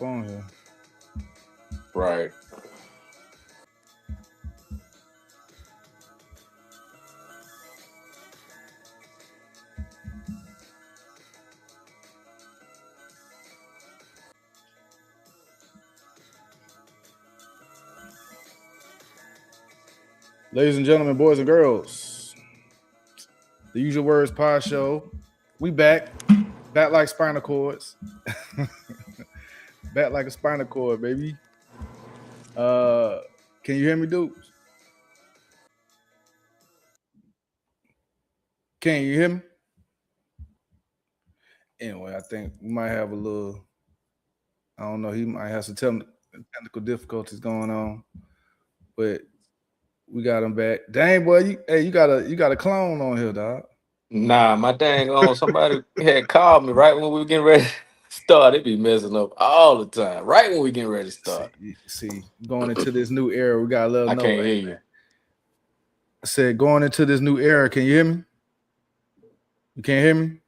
On here. Right. Ladies and gentlemen, boys and girls, the Usual Words Podshow. We back like spinal cords, back like a spinal cord, baby. Uh, can you hear me, dudes? Can you hear me? Anyway, I think we might have a little. I don't know. He might have some technical difficulties going on, but we got him back. Dang, boy, you got a clone on here, dog. Nah, my dang on somebody had called me right when we were getting ready to start. They be messing up all the time. Right when we getting ready to See, start. going into this new era, we got to let I them know. can't Hey, hear man. you. I said going into this new era. Can you hear me? You can't hear me?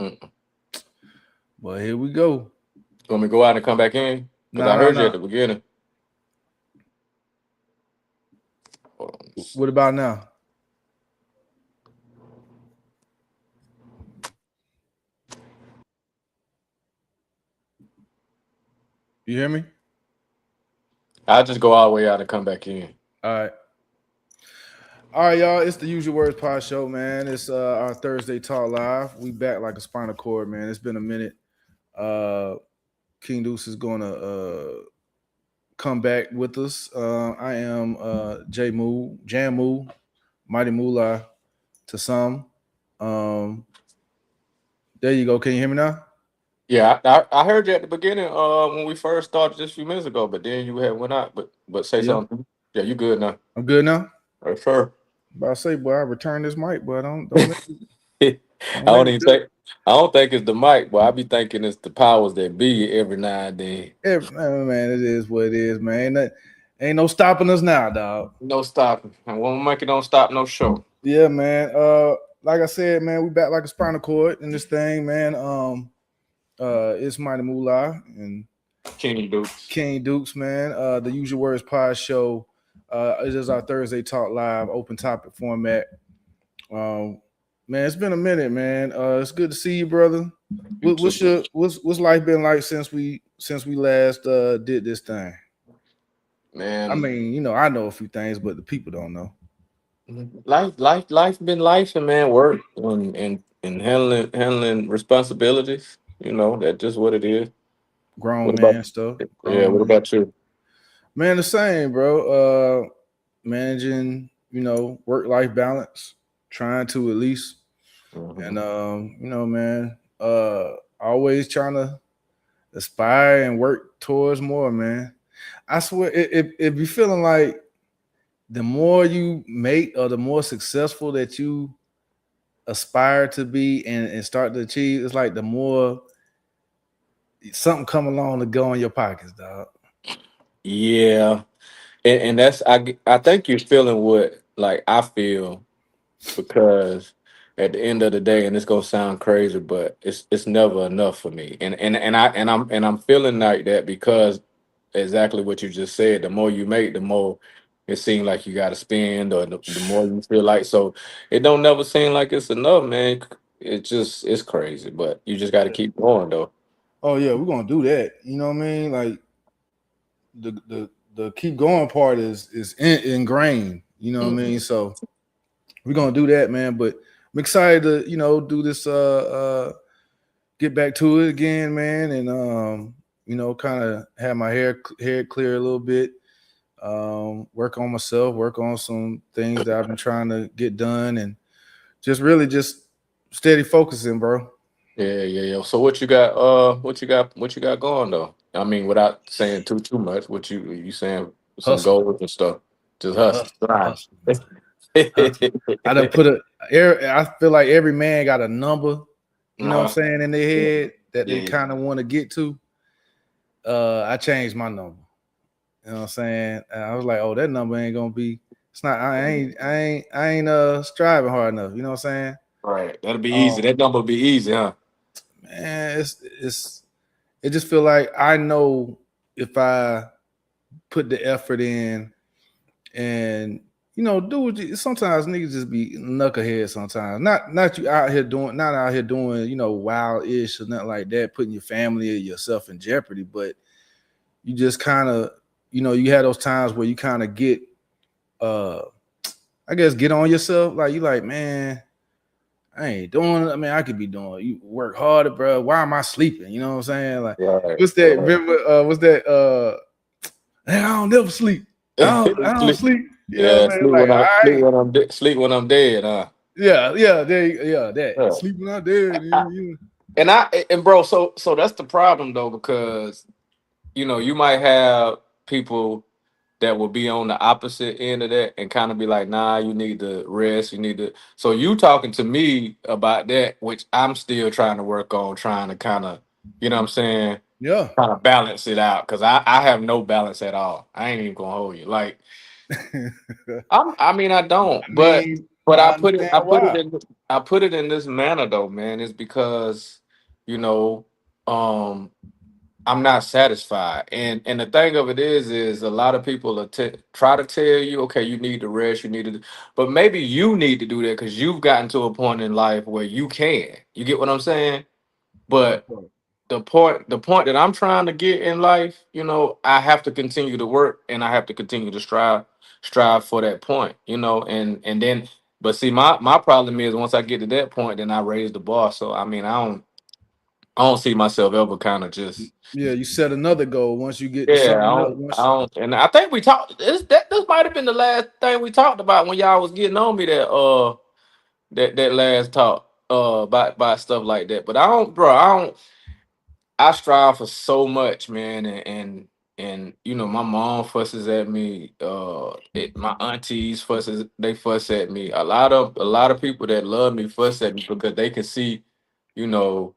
Mm. Well, here we go. You want me to go out and come back in? Because No, I no, heard you no. at the beginning. Hold on. What about now? You hear me? I'll just go all the way out and come back in. All right. All right, y'all. It's the Usual Words Pod Show, man. It's our Thursday Talk Live. We back like a spinal cord, man. It's been a minute. Uh, King Deuce is going to come back with us. I am J Moo, Jam Moo, Mighty Moolah to some. Um, there you go. Can you hear me now? Yeah, I heard you at the beginning when we first started just a few minutes ago, but then you had went out. But say Yeah, something. Yeah, you good now. I'm good now. Right, sure. But I say, boy, I return this mic, boy. Don't let me, I don't let don't me even do it. think I don't think it's the mic, but I be thinking it's the powers that be every now and then. Man, it is what it is, man. Ain't no stopping us now, dog. No stopping. And one monkey don't stop no show. Yeah, man. Like I said, man, we back like a spinal cord in this thing, man. It's Mighty Moolah and Kenny Dukes. King Dukes, man. The Usual Words Pod Show. It is our Thursday Talk Live open topic format. Man, it's been a minute, man. It's good to see you, brother. You What's too. your what's life been like since we last did this thing? I Man, mean, I know a few things, but the people don't know. life been life and man work and handling responsibilities. You know, that's just what it is. Grown What about man stuff. yeah, Grown what man. about you? Man, the same, bro. Managing, work life balance, trying to at least, and Mhm. man, always trying to aspire and work towards more, man. I swear, it be feeling like the more you make or the more successful that you aspire to be and start to achieve, it's like the more something come along to go in your pockets, dog. Yeah. And I think you're feeling what like I feel because at the end of the day, and it's gonna sound crazy, but it's never enough for me. And I'm feeling like that because exactly what you just said. The more you make, the more it seems like you got to spend, or the more you feel like. So it don't never seem like it's enough, man. It's crazy, but you just got to keep going though. Oh yeah, we're gonna do that. You know what I mean? Like the keep going part is ingrained. You know what I Mhm. mean? So we're gonna do that, man. But I'm excited to do this. Get back to it again, man, and kind of have my hair clear a little bit. Work on myself, work on some things that I've been trying to get done, and just steady focusing, bro. Yeah, yeah, yeah. So what you got? What you got going though? I mean, without saying too much, what you saying? Some Hustle, goals and stuff. Just yeah, hustle, hustle, grind. hustle, man, hustle. I done put I feel like every man got a number, you know what I'm Uh-huh. saying, in their Yeah, head that yeah, they yeah. kind of want to get to. I changed my number. You know what I'm saying? And I was like, oh, that number ain't gonna be. It's not. I ain't striving hard enough. You know what I'm saying? Right. That'll be easy. Um, That number will be easy, huh? man, it's it just feel like I know if I put the effort in and do what sometimes niggas just be knucklehead sometimes. Not you out here doing not out here doing, wild ish or nothing like that, putting your family or yourself in jeopardy, but you just kind of, you had those times where you kind of get uh I guess get on yourself. Like you like, man, I ain't doing it. I mean, I could be doing. You work harder, bro. Why am I sleeping? You know what I'm saying? Like, Right, what's that? right. Remember? What's that? Man, I don't never sleep. I don't sleep, sleep. You know what yeah, I'm saying? Like, all right, sleep when I'm dead. yeah, that Yeah. sleeping out there. And bro, so that's the problem though, because you might have people that will be on the opposite end of that and kind of be like, nah, you need to rest, you need to. So you talking to me about that, which I'm still trying to work on, trying to kind of, you know what I'm saying, Yeah. kind of balance it out, because I have no balance at all. I ain't even gonna hold you. Like I mean, I don't, I but mean, I I put it, understand why. I put it in this manner though, man. It's because you know, um, I'm not satisfied, and the thing of it is a lot of people try to tell you, okay, you need to rest, you need to, but maybe you need to do that because you've gotten to a point in life where you can. You get what I'm saying? That But part. the point that I'm trying to get in life, I have to continue to work and I have to continue to strive for that point, and then but see my problem is once I get to that point, then I raise the bar. So I mean I don't see myself ever kind of just Yeah, you set another goal once you get to yeah, something else. I Once don't and I think we talked this might have been the last thing we talked about when y'all was getting on me that last talk about stuff like that. But I strive for so much, man, and my mom fusses at me. My aunties fuss at me. A lot of people that love me fuss at me because they can see, you know,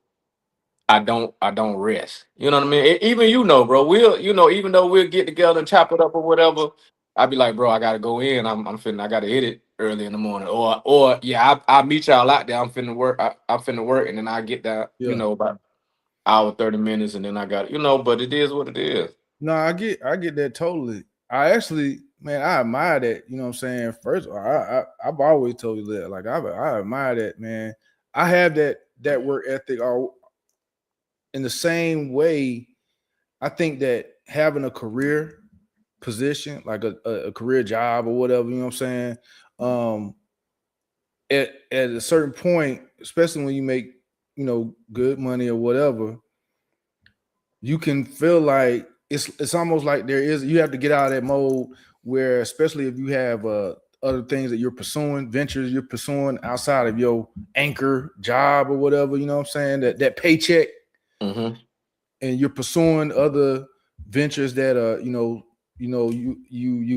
I don't rest. You know what I mean? Even bro. Even though we'll get together and chop it up or whatever, I'd be like, bro, I gotta go in. I gotta hit it early in the morning, or yeah, I meet y'all out there. I'm finna work. I'm finna work, and then I get that, yeah. about hour 30 minutes, and then I got But it is what it is. No, I get that totally. I actually, man, I admire that. You know what I'm saying? First, of all, I've always told you that. Like I admire that, man. I have that work ethic. All in the same way. I think that having a career position, like a career job or whatever, you know what I'm saying? Um, at a certain point, especially when you make good money or whatever, you can feel like it's almost like you have to get out of that mode where, especially if you have other things that you're pursuing, ventures you're pursuing outside of your anchor job or whatever, you know what I'm saying, that paycheck, Mm-hmm. and you're pursuing other ventures that are you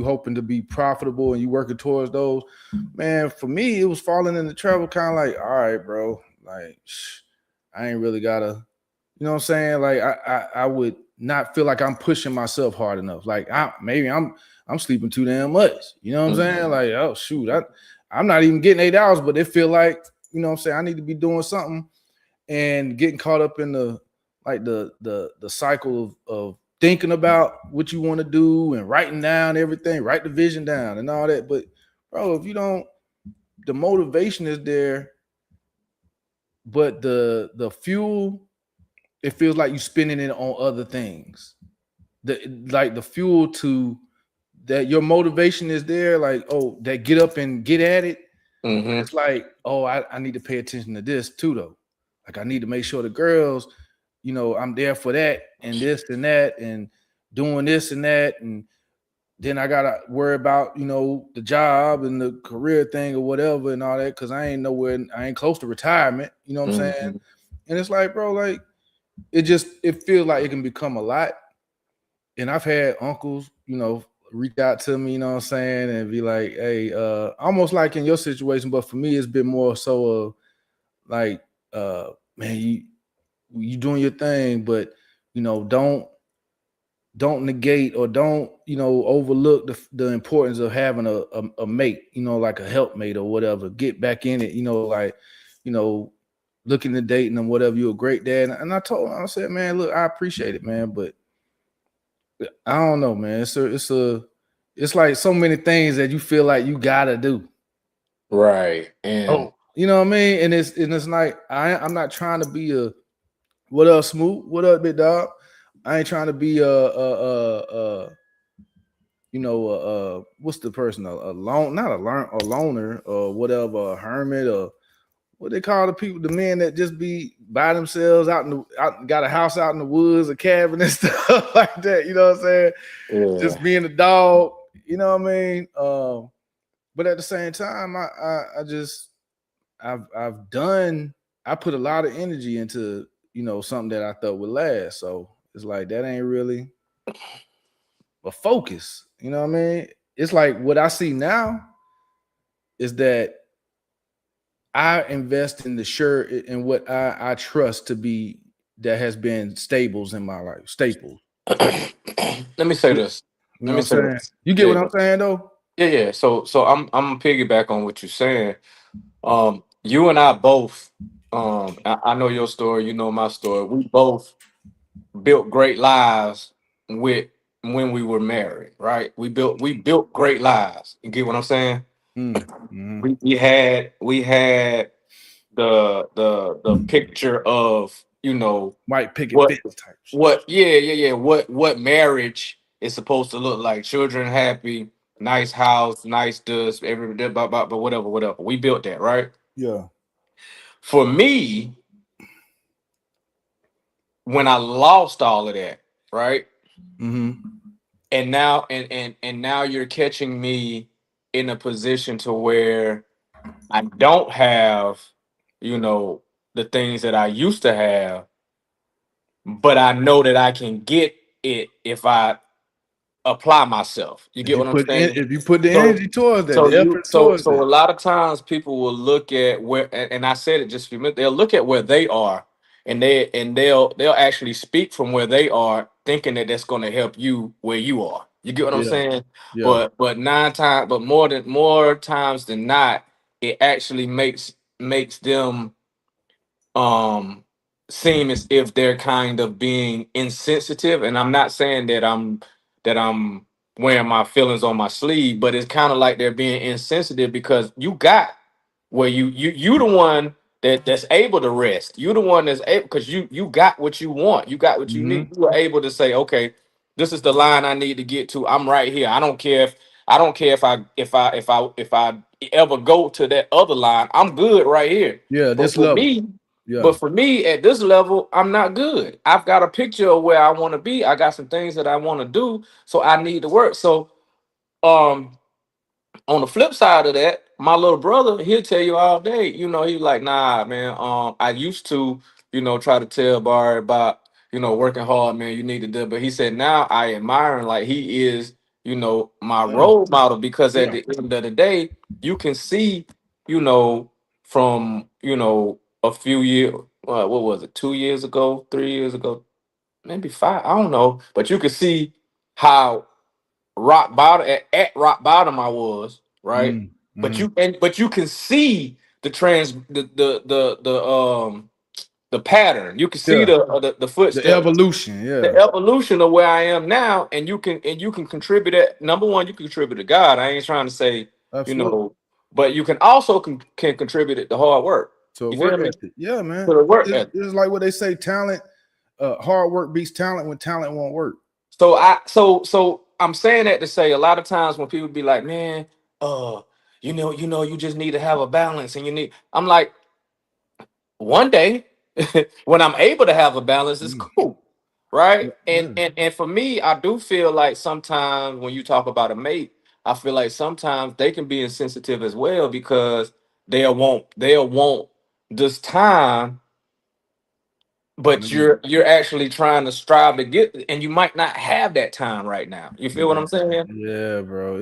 hoping to be profitable and you working towards those. Man, for me it was falling into travel, kind of like, all right, bro, like I ain't really gotta, you know what I'm saying? Like I would not feel like I'm pushing myself hard enough. Like maybe I'm sleeping too damn much. You know what I'm saying? Like, oh shoot, I'm not even getting 8 hours, but it feel like, you know what I'm saying, I need to be doing something, and getting caught up in the cycle of thinking about what you want to do and writing down everything, write the vision down and all that. But bro, if you don't, the motivation is there, but the fuel, it feels like you spending it on other things. The fuel to that, your motivation is there, like, oh, that get up and get at it. But Mm-hmm. it's like, oh, I need to pay attention to this too, though. Like I need to make sure the girls, I'm there for that and this and that and doing this and that. And then I gotta worry about, the job and the career thing or whatever and all that, because I ain't close to retirement, you know what I'm saying? Mm-hmm. And it's like, bro, like it feels like it can become a lot. And I've had uncles, reach out to me, you know what I'm saying, and be like, hey, almost like in your situation, but for me, it's been more so like, man, you doing your thing, but don't negate or don't overlook the importance of having a mate, like a helpmate or whatever. Get back in it, like, you know, looking to dating them, whatever. You're a great dad, and I told him, I said, man, look, I appreciate it, man, but I don't know, man. It's like so many things that you feel like you gotta do. Right. And Oh, you know what I mean? And it's like I'm not trying to be a what up, Smoot? What up, big dog? I ain't trying to be what's the person a lone not a loner or whatever, a hermit or what they call the people, the men that just be by themselves got a house out in the woods, a cabin and stuff like that. You know what I'm saying? yeah. Just being a dog. You know what I mean? But at the same time, I just I've done I put a lot of energy into something that I thought would last. So it's like that ain't really a focus. You know what I mean? It's like what I see now is that I invest in the shirt in what I trust to be that has been staples in my life. Staples. Let me say You this. know Let what me I'm say saying? this. You get what Yeah. I'm saying though? Yeah, yeah. So I'm gonna piggyback on what you're saying. You and I both, I know your story, you know my story. We both built great lives with when we were married, right? We built great lives. You get what I'm saying? Mm-hmm. We had the picture of, White picket what fence type shit. yeah, what marriage is supposed to look like. Children happy, nice house, nice dust, every but whatever. We built that, right? Yeah. For me, when I lost all of that, right? Mm-hmm. And now you're catching me in a position to where I don't have, you know, the things that I used to have, but I know that I can get it if I apply myself. You get what I'm saying? If you put the So energy towards that, so the you effort so towards so that. a lot of times people will look at where, and I said it just a few minutes, they'll look at where they are, and they'll actually speak from where they are, thinking that that's going to help you where you are. You get what I'm Yeah. saying? Yeah. But more times than not, it actually makes them um seem as if they're kind of being insensitive. And I'm not saying that I'm wearing my feelings on my sleeve, but it's kind of like they're being insensitive because you got where you the one that's able to rest. You the one that's able, because you got what you want, you got what you need. Mm-hmm. You are able to say, okay, this is the line I need to get to. I'm right here. I don't care if I ever go to that other line. I'm good right here. Yeah, But this for level. me, but Yeah. for me at this level, I'm not good. I've got a picture of where I want to be. I got some things that I want to do, so I need to work. So, um, on the flip side of that, my little brother, he'll tell you all day, he's like, nah, man. I used to, try to tell Barry about, working hard, man. You need to do it. But he said now I admire him like he is, my Yeah. role model, because at Yeah. the end of the day, you can see, you know, from, a few years, what was it, 2 years ago, 3 years ago, maybe five, I don't know. But you can see how rock bottom at rock bottom I was, right? But Mm-hmm. you can see the pattern. You can see Yeah. the The footsteps, evolution. the Yeah. evolution of where I am now, and you can contribute it. Number one, you can contribute to God. I ain't trying to say, you Absolutely. know, but you can also can contribute it to hard work. So You feel work me? ethic. Yeah, To man. the work It's, ethic. it's like what they say, talent, hard work beats talent when talent won't work. So I'm saying that to say a lot of times when people be like, man, uh, you just need to have a balance, and I'm like, one day when I'm able to have a balance, it's Mm. cool, right? Yeah. And Yeah. and and for me, I do feel like sometimes when you talk about a mate, I feel like sometimes they can be insensitive as well, because they'll want this time, but Man. you're actually trying to strive to get, and you might not have that time right now. You feel what Man. I'm saying? Yeah, bro.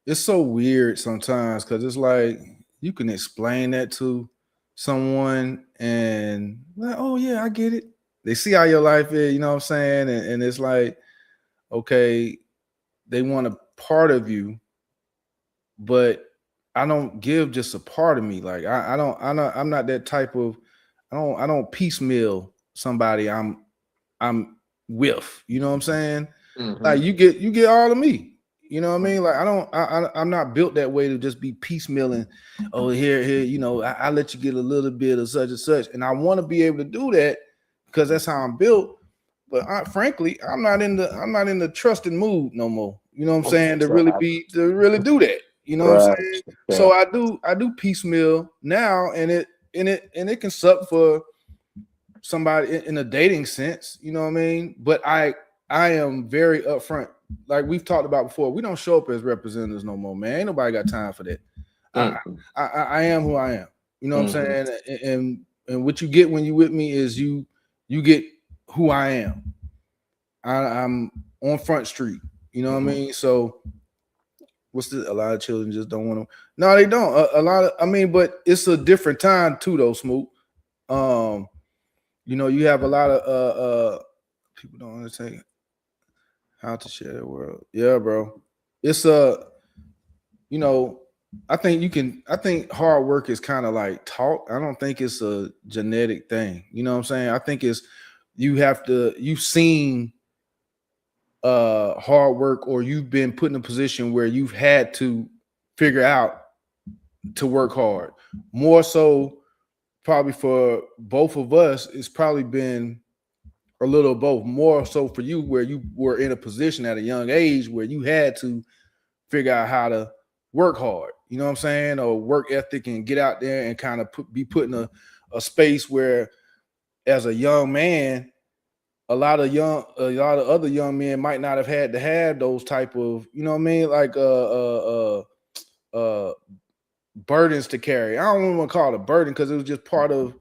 It's so weird sometimes because it's like you can explain that to someone and like, oh yeah, I get it. They see how your life is, you know what I'm saying? And it's like, okay, they want a part of you, but I don't give just a part of me. Like I'm not that type of. I don't piecemeal somebody I'm with. You know what I'm saying? Like Hmm. you get all of me. You know what I mean? Like I'm not built that way to just be piecemealing. Oh, here, I let you get a little bit of such and such, and I want to be able to do that because that's how I'm built. But frankly, I'm not in the trusting mood no more. You know what I'm saying? Right. To really do that. You know what I'm Right. saying? Yeah. So I do piecemeal now, and it can suck for somebody in a dating sense, you know what I mean? But I am very upfront. Like we've talked about before, we don't show up as representatives no more, man. Ain't nobody got time for that. I Mm-hmm. I am who I am. You know what I'm Mm-hmm. saying? And what you get when you with me is you get who I am. I'm on Front Street. You know what I mean? So a lot of children just don't want to. No, they don't. A lot of. I mean, but it's a different time too, though, Smoot. Um, you have a lot of people don't understand how to share the world. Yeah, bro. It's you know, I think hard work is kind of like taught. I don't think it's a genetic thing. You know what I'm saying? I think it's you've seen hard work, or you've been put in a position where you've had to figure out to work hard. More so probably for both of us, it's probably been a little of both. More so for you, where you were in a position at a young age where you had to figure out how to work hard. You know what I'm saying? Or work ethic, and get out there and kind of be put in a space where, as a young man, a lot of other young men might not have had to have those type of, you know what I mean, like uh burdens to carry. I don't want to call it a burden because it was just part of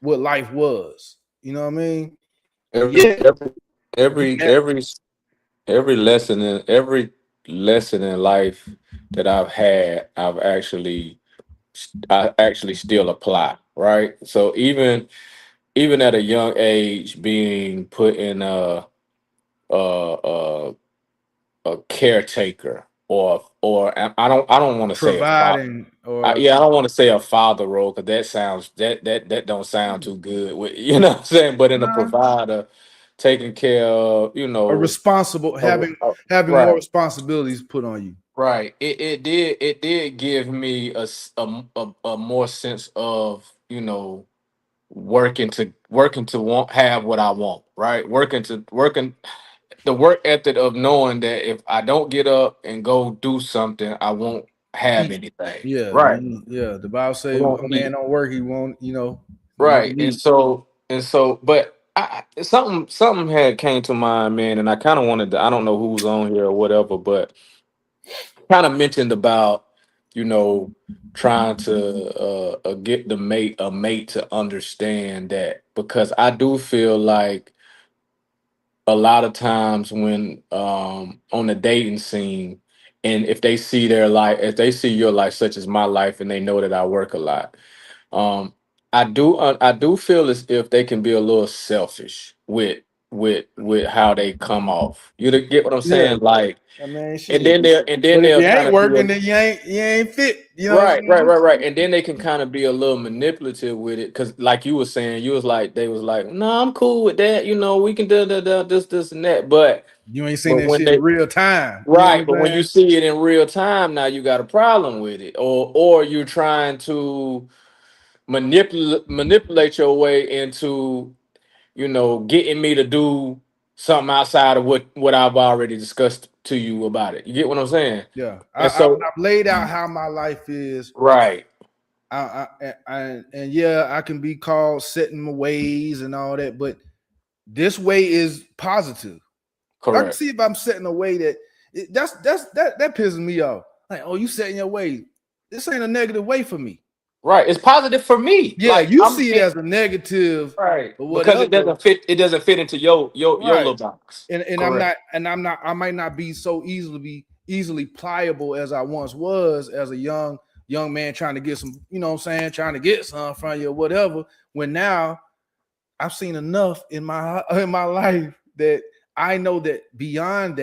what life was. You know what I mean? And Every yet, every you every had every every lesson in life that I've had, I actually still apply. Right. So even at a young age, being put in a, a caretaker, or I don't want to say a father. providing or Yeah, I don't want to say a father role because that don't sound too good. You know what I'm saying? But in a nah, provider, taking care of, a responsible having more right, responsibilities put on you. right. It did give me a more sense of, working to want have what I want. Right, working the work ethic of knowing that if I don't get up and go do something, I won't have Eat. anything. Yeah, Right. yeah. The Bible I say a won't man eat. don't work, he won't Right. And eat. so and so, but something had came to mind, man, and I kind of wanted to. I don't know who's on here or whatever, but kind of mentioned about you know trying to get a mate to understand that, because I do feel like a lot of times when on the dating scene, and if they see your life such as my life, and they know that I work a lot, um I do feel as if they can be a little selfish with how they come off. Get what I'm Yeah, saying? Like, I mean, and shit. then But if they'll you kind ain't of be working, then you ain't fit. You know what I'm right, right, saying? right, right. And then they can kind of be a little manipulative with it. Cause like you were saying, they was like, no, I'm cool with that. We can do this and that. But You ain't seen but that when shit in they real time. You know what right, I'm but when you saying? see it in real time, now you got a problem with it. Or you're trying to manipulate your way into, getting me to do something outside of what I've already discussed to you about it. You get what I'm saying? Yeah, And so I've laid out how my life is. right, And yeah, I can be called setting my ways and all that, but this way is positive. I can correct. see if I'm setting a way that pisses me off. Like, oh, you setting your way. This ain't a negative way for me. Right. It's positive for me. Yeah, Like, you see it as a negative right, or because it whatever. doesn't fit. It doesn't fit into your Right. little box. And Correct. I might not be so easily pliable as I once was as a young man trying to get some, you know what I'm saying, trying to get some from you or whatever. When now I've seen enough in my life that I know that beyond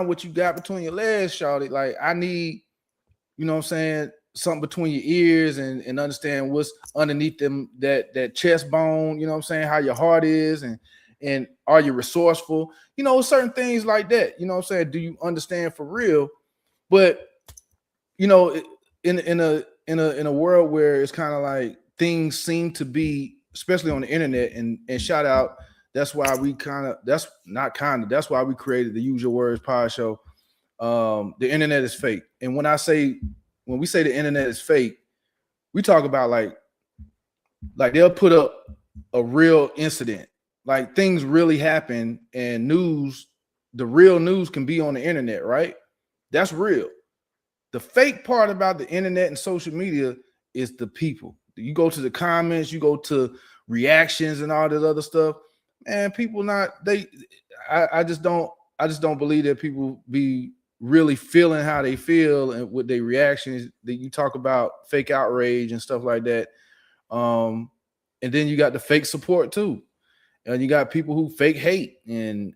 what you got between your legs, Shawty, like I need, you know what I'm saying, something between your ears and understand what's underneath them that chest bone, you know what I'm saying, how your heart is, and are you resourceful, you know, certain things like that, you know what I'm saying, do you understand for real? But you know, in a world where it's kind of like things seem to be, especially on the internet, and shout out, that's why we kind of, that's not kind of, that's why we created the Use Your Words pod show. The internet is fake, and when we say the internet is fake, we talk about like they'll put up a real incident, like things really happen, and news, the real news can be on the internet, right? That's real. The fake part about the internet and social media is the people. You go to the comments, you go to reactions and all this other stuff, and people not they. I just don't believe that people be really feeling how they feel and with their reactions. That you talk about fake outrage and stuff like that. Um, and then you got the fake support too, and you got people who fake hate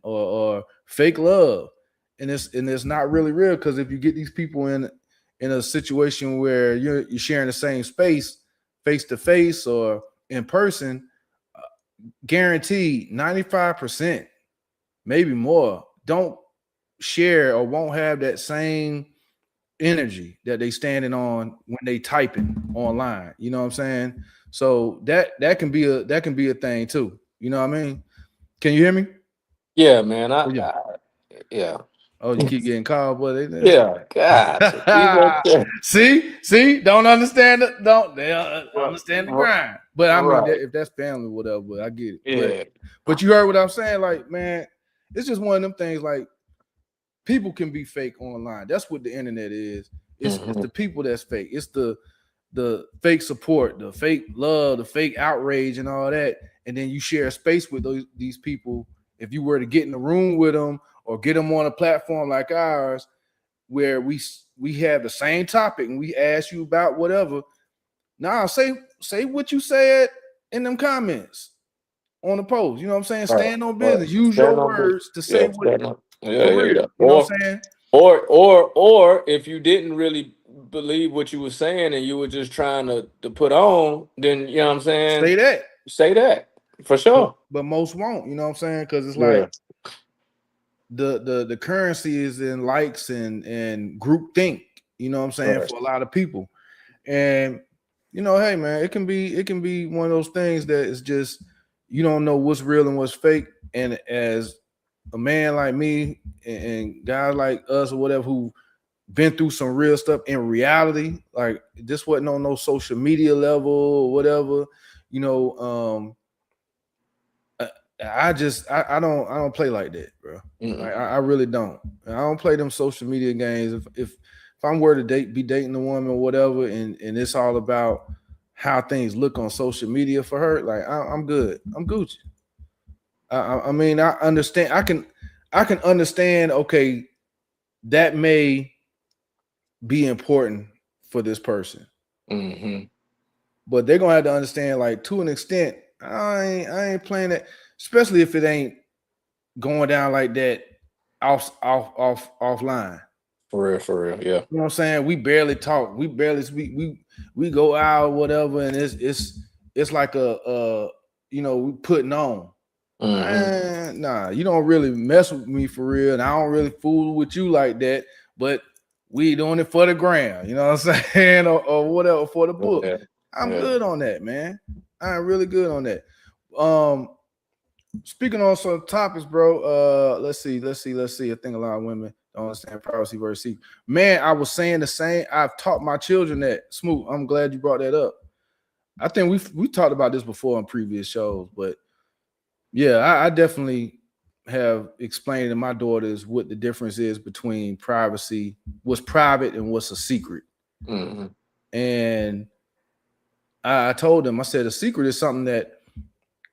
or fake love, and it's not really real, because if you get these people in a situation where you're sharing the same space, face to face or in person, guaranteed 95%, maybe more, don't share or won't have that same energy that they standing on when they typing online. You know what I'm saying? So that can be a thing too. You know what I mean? Can you hear me? Yeah, man. Oh yeah. Yeah. Oh, you keep getting called, boy. Yeah. God. So keep up there. See, don't understand it. Don't they Right. understand the grind? But I mean, Right. if that's family, whatever. But I get it. But Yeah. but you heard what I'm saying? Like, man, it's just one of them things. Like, people can be fake online. That's what the internet is. It's Hmm. the people that's fake. It's the fake support, the fake love, the fake outrage, and all that. And then you share a space with these people. If you were to get in the room with them or get them on a platform like ours, where we have the same topic and we ask you about whatever. Now say what you said in them comments on the post. You know what I'm saying? Right. Stand on Right. business. Use your Stand on this. words to say Yeah. what Stand on. Yeah. for Yeah. real. Yeah. You know what I'm saying? Or if you didn't really believe what you were saying and you were just trying to put on, then you know what I'm Say saying. that. Say that for But sure. but most won't. You know what I'm saying? Because it's like Yeah. the currency is in likes and group think. You know what I'm saying? Right. For a lot of people. And hey man, it can be one of those things that is just, you don't know what's real and what's fake. And as a man like me and guys like us or whatever who been through some real stuff in reality, like this wasn't on no social media level or whatever, you know. I, I don't play like that, bro. Like Mm-mm. I really don't. I don't play them social media games. If I'm were to be dating a woman or whatever, and it's all about how things look on social media for her, like I'm good. I'm Gucci. I mean, I understand. I can understand. Okay, that may be important for this person, Hmm. but they're gonna have to understand, like, to an extent. I ain't playing it, especially if it ain't going down like that offline. For real. For real. Yeah. You know what I'm saying? We barely talk. We barely speak. We go out, whatever, and it's like we putting on. Hmm. Nah, you don't really mess with me for real, and I don't really fool with you like that. But we doing it for the gram, you know what I'm saying, or whatever, for the book. Yeah. I'm Yeah. good on that, man. I'm really good on that. Um, Speaking on some topics, bro. Let's see. I think a lot of women don't understand privacy versus secret. Man, I was saying the same. I've taught my children that. Smooth. I'm glad you brought that up. I think we talked about this before on previous shows, but yeah, I definitely have explained to my daughters what the difference is between privacy, what's private and what's a secret. Hmm. And I told them, I said, a secret is something that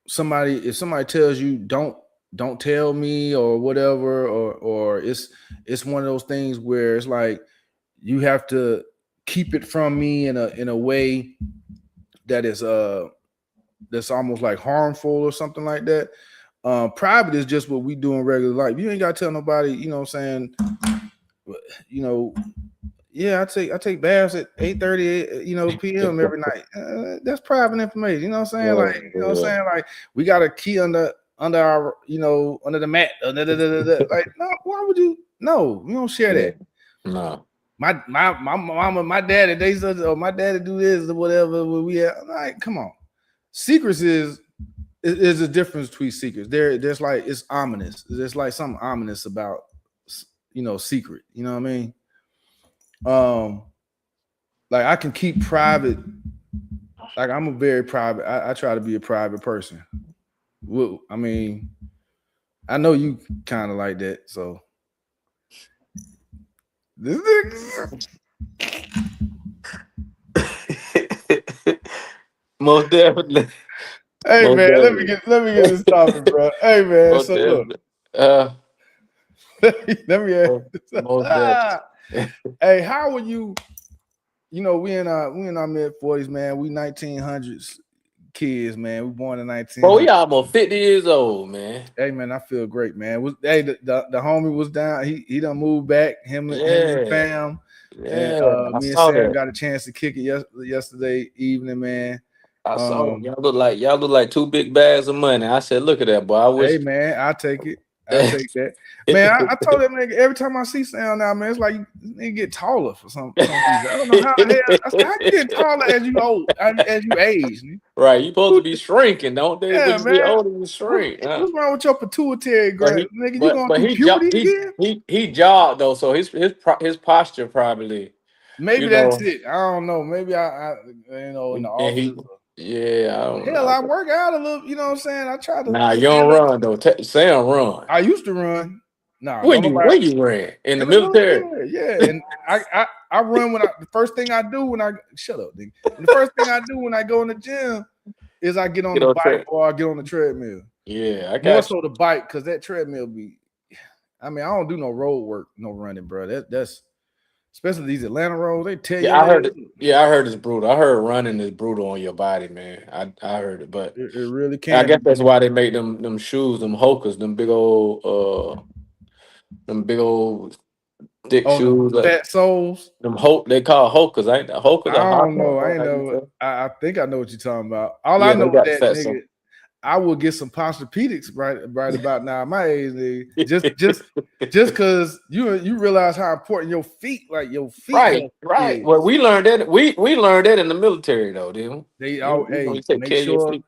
if somebody tells you don't tell me or whatever, or it's one of those things where it's like you have to keep it from me in a way that is that's almost like harmful or something like that. Private is just what we do in regular life. You ain't gotta tell nobody, you know what I'm saying, you know, Yeah, I take baths at 8:30, p.m. every night. That's private information. You know what I'm saying? Like, Yeah, yeah, like we got a key under our, under the mat. Like, no, why would you? No, we don't share yeah. that. No. My mama, my daddy, they said, oh, my daddy do this or whatever. Where we at? Like, come on. Secrets is a difference between secrets. There's like it's ominous. There's like something ominous about secret. You know what I mean? Um, like I can keep private. Like I'm a very private. I try to be a private person. Well, I mean, I know you kind of like that. So this nigga- Most definitely. hey Most man, let me definitely. get let me get this topic, bro. Hey man, Most so look, definitely. Uh, let me ask most this. definitely. Hey, how would you? We in our mid 40s, man. We 1900s kids, man. We born in Bro, we 1900. almost 50 years old, man. Hey man, I feel great, man. Hey, the homie was down. He done moved back. Him and the Yeah. fam, and Yeah. I me and saw Sam that. got a chance to kick it yesterday evening, man. I saw that. Um, Y'all look like two big bags of money. I said, look at that, boy. I hey wish. man, I take it. I take that. Man, I told that nigga every time I see Sam now, man, it's like you get taller for some reason. I don't know how the hell. I said, how you get taller as you old as you age? Nigga? Right, you supposed to Who- be shrinking, don't they? When Yeah, you get man. older, you shrink. Huh? What's wrong with your pituitary But gland? he, Nigga, you but going but through he jo- puberty he again? he jogged though, so his posture probably, you Maybe that's know, it. I don't know. Maybe I in the and office. he, yeah, I don't Hell, know. I work out a little. You know what I'm saying? I try to Nah, you don't stimulate. run though. Sam run. I used to run. Nah, When don't you nobody when you ran in the in the military? military. Yeah, and I run when the first thing I do when I shut up, nigga. And the first thing I do when I go in the gym is I get on Get the on bike track. or I get on the treadmill. Yeah, I More got you. so the bike because that treadmill be. I mean, I don't do no road work, no running, bro. That's especially these Atlanta roads. They tear Yeah, your I ass heard it. up. Yeah, I heard it's brutal. I heard running is brutal on your body, man. I heard it, but It really I can guess be. that's why they make them shoes, them hokers, them big old thick Oh, the shoes. Like fat souls. them they call hokers. Ain't the hokers I or don't hocker know. I or ain't how you know. say? I think I know what you're talking about. All I Yeah, know they is got the that fat nigga, so. I will get some posturepedics right about now. My age, nigga. Just cause you realize how important your feet Right, health right. Well, is. we learned that in the military though, didn't we? They You, all you know, you hey take make care of your sure feet.